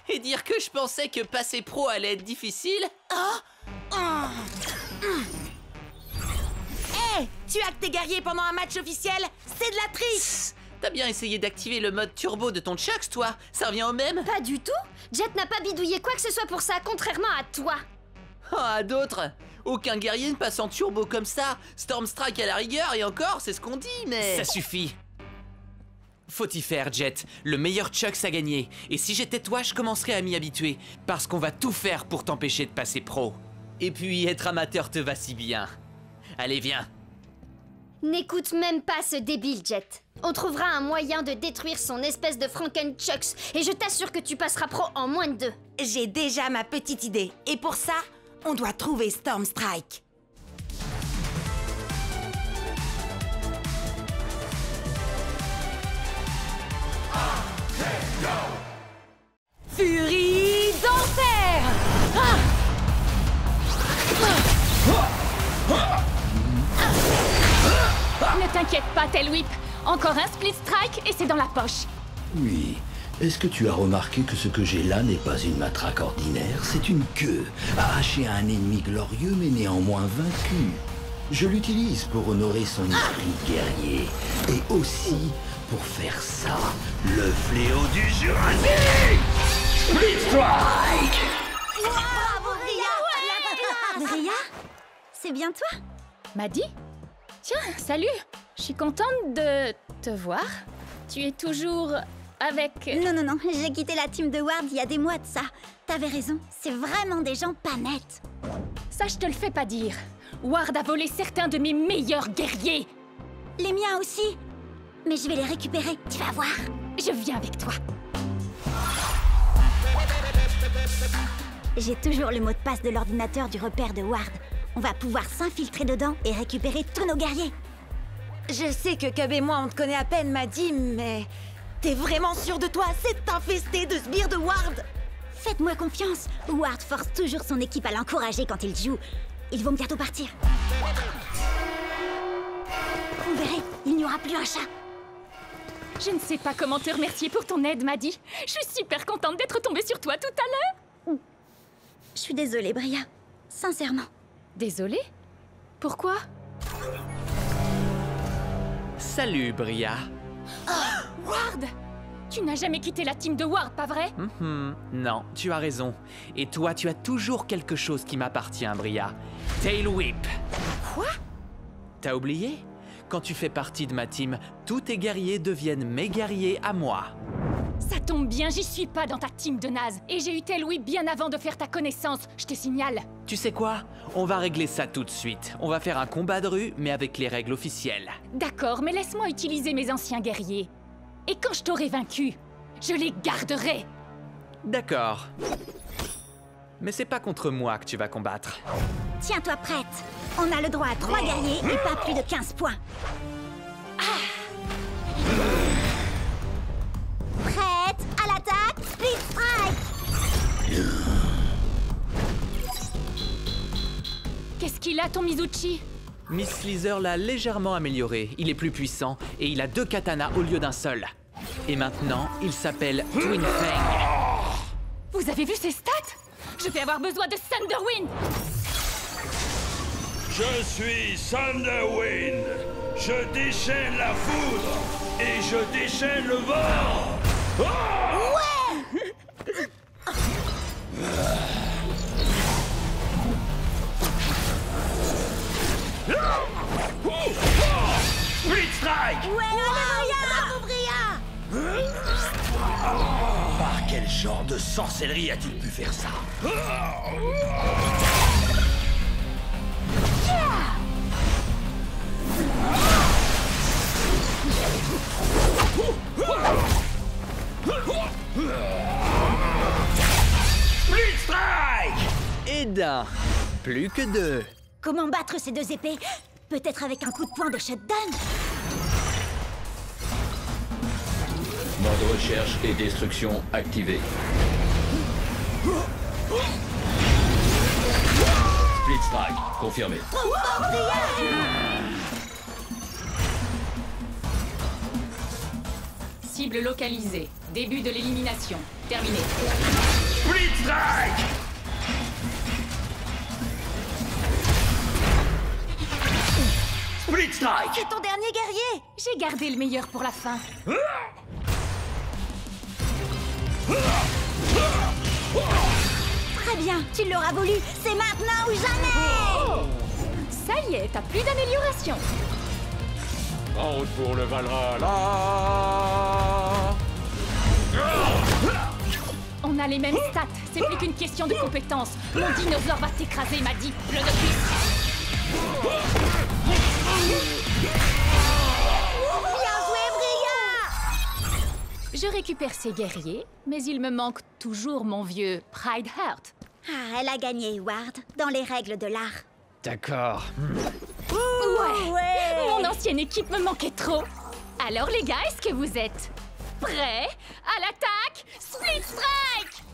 Et dire que je pensais que passer pro allait être difficile. Hé! Tu hackes tes guerriers pendant un match officiel? C'est de la triche! T'as bien essayé d'activer le mode turbo de ton Chucks, toi? Ça revient au même? Pas du tout. Jet n'a pas bidouillé quoi que ce soit pour ça, contrairement à toi. Oh, à d'autres? Aucun guerrier ne passe en turbo comme ça. Storm Strike à la rigueur, et encore, c'est ce qu'on dit, mais... Ça suffit. Faut y faire, Jet. Le meilleur Chucks a gagné. Et si j'étais toi, je commencerais à m'y habituer. Parce qu'on va tout faire pour t'empêcher de passer pro. Et puis, être amateur te va si bien. Allez, viens. N'écoute même pas ce débile, Jet. On trouvera un moyen de détruire son espèce de Franken-Chucks. Et je t'assure que tu passeras pro en moins de 2. J'ai déjà ma petite idée. Et pour ça, on doit trouver Storm Strike. Furie d'enfer! Ne t'inquiète pas, Tailwhip. Encore un Split Strike et c'est dans la poche. Oui. Est-ce que tu as remarqué que ce que j'ai là n'est pas une matraque ordinaire? C'est une queue, arrachée à un ennemi glorieux mais néanmoins vaincu. Je l'utilise pour honorer son esprit guerrier. Et aussi pour faire ça, le fléau du Jurassique! Split Strike! Bravo, Ria! Ria? C'est bien toi? Maddy? Tiens, salut. Je suis contente de te voir. Tu es toujours avec... Non, j'ai quitté la team de Ward il y a des mois de ça. T'avais raison, c'est vraiment des gens pas nets. Ça, je te le fais pas dire. Ward a volé certains de mes meilleurs guerriers. Les miens aussi. Mais je vais les récupérer, tu vas voir. Je viens avec toi. J'ai toujours le mot de passe de l'ordinateur du repère de Ward. On va pouvoir s'infiltrer dedans et récupérer tous nos guerriers. Je sais que Cub et moi, on te connaît à peine, Maddy, mais... T'es vraiment sûr de toi? C'est infesté de sbires de Ward! Faites-moi confiance. Ward force toujours son équipe à l'encourager quand il joue. Ils vont bientôt partir. Vous verrez, il n'y aura plus un chat. Je ne sais pas comment te remercier pour ton aide, Maddy. Je suis super contente d'être tombée sur toi tout à l'heure. Je suis désolée, Bria. Sincèrement. Désolée? Pourquoi? Salut, Bria. Oh, Ward! Tu n'as jamais quitté la team de Ward, pas vrai? Non, tu as raison. Et toi, tu as toujours quelque chose qui m'appartient, Bria. Tailwhip. Quoi? T'as oublié? Quand tu fais partie de ma team, tous tes guerriers deviennent mes guerriers à moi. Ça tombe bien, j'y suis pas dans ta team de naze. Et j'ai eu Tailwhip bien avant de faire ta connaissance, je te signale. Tu sais quoi? On va régler ça tout de suite. On va faire un combat de rue, mais avec les règles officielles. D'accord, mais laisse-moi utiliser mes anciens guerriers. Et quand je t'aurai vaincu, je les garderai. D'accord. Mais c'est pas contre moi que tu vas combattre. Tiens-toi prête. On a le droit à 3 guerriers et pas plus de 15 points. Prête à l'attaque, Split Strike. Qu'est-ce qu'il a, ton Mizuchi? Miss Sleazer l'a légèrement amélioré. Il est plus puissant et il a 2 katanas au lieu d'un seul. Et maintenant, il s'appelle Twin Fang. Vous avez vu ses stats? Je vais avoir besoin de Thunderwind. Je suis Thunderwind. Je déchaîne la foudre et je déchaîne le vent. Ouais! Split Strike! Ouais, bravo, Bria! Par quel genre de sorcellerie a-t-il pu faire ça? Split Strike! Et d'un, plus que 2. Comment battre ces 2 épées? Peut-être avec un coup de poing de shutdown. Mode recherche et destruction activé. Split strike, confirmé. Cible localisée. Début de l'élimination. Terminé. Split strike! Split strike! C'est ton dernier guerrier. J'ai gardé le meilleur pour la fin. Très bien, tu l'auras voulu. C'est maintenant ou jamais. Ça y est, t'as plus d'amélioration. En route pour le Valhalla. On a les mêmes stats, c'est plus qu'une question de compétence. Mon dinosaure va t'écraser, m'a dit le Noctis. Bien joué, Bria. Je récupère ces guerriers, mais il me manque toujours mon vieux Pride Heart. Ah, elle a gagné, Ward, dans les règles de l'art. D'accord. Ouais. Mon ancienne équipe me manquait trop. Alors les gars, est-ce que vous êtes prêts à l'attaque? Split Strike!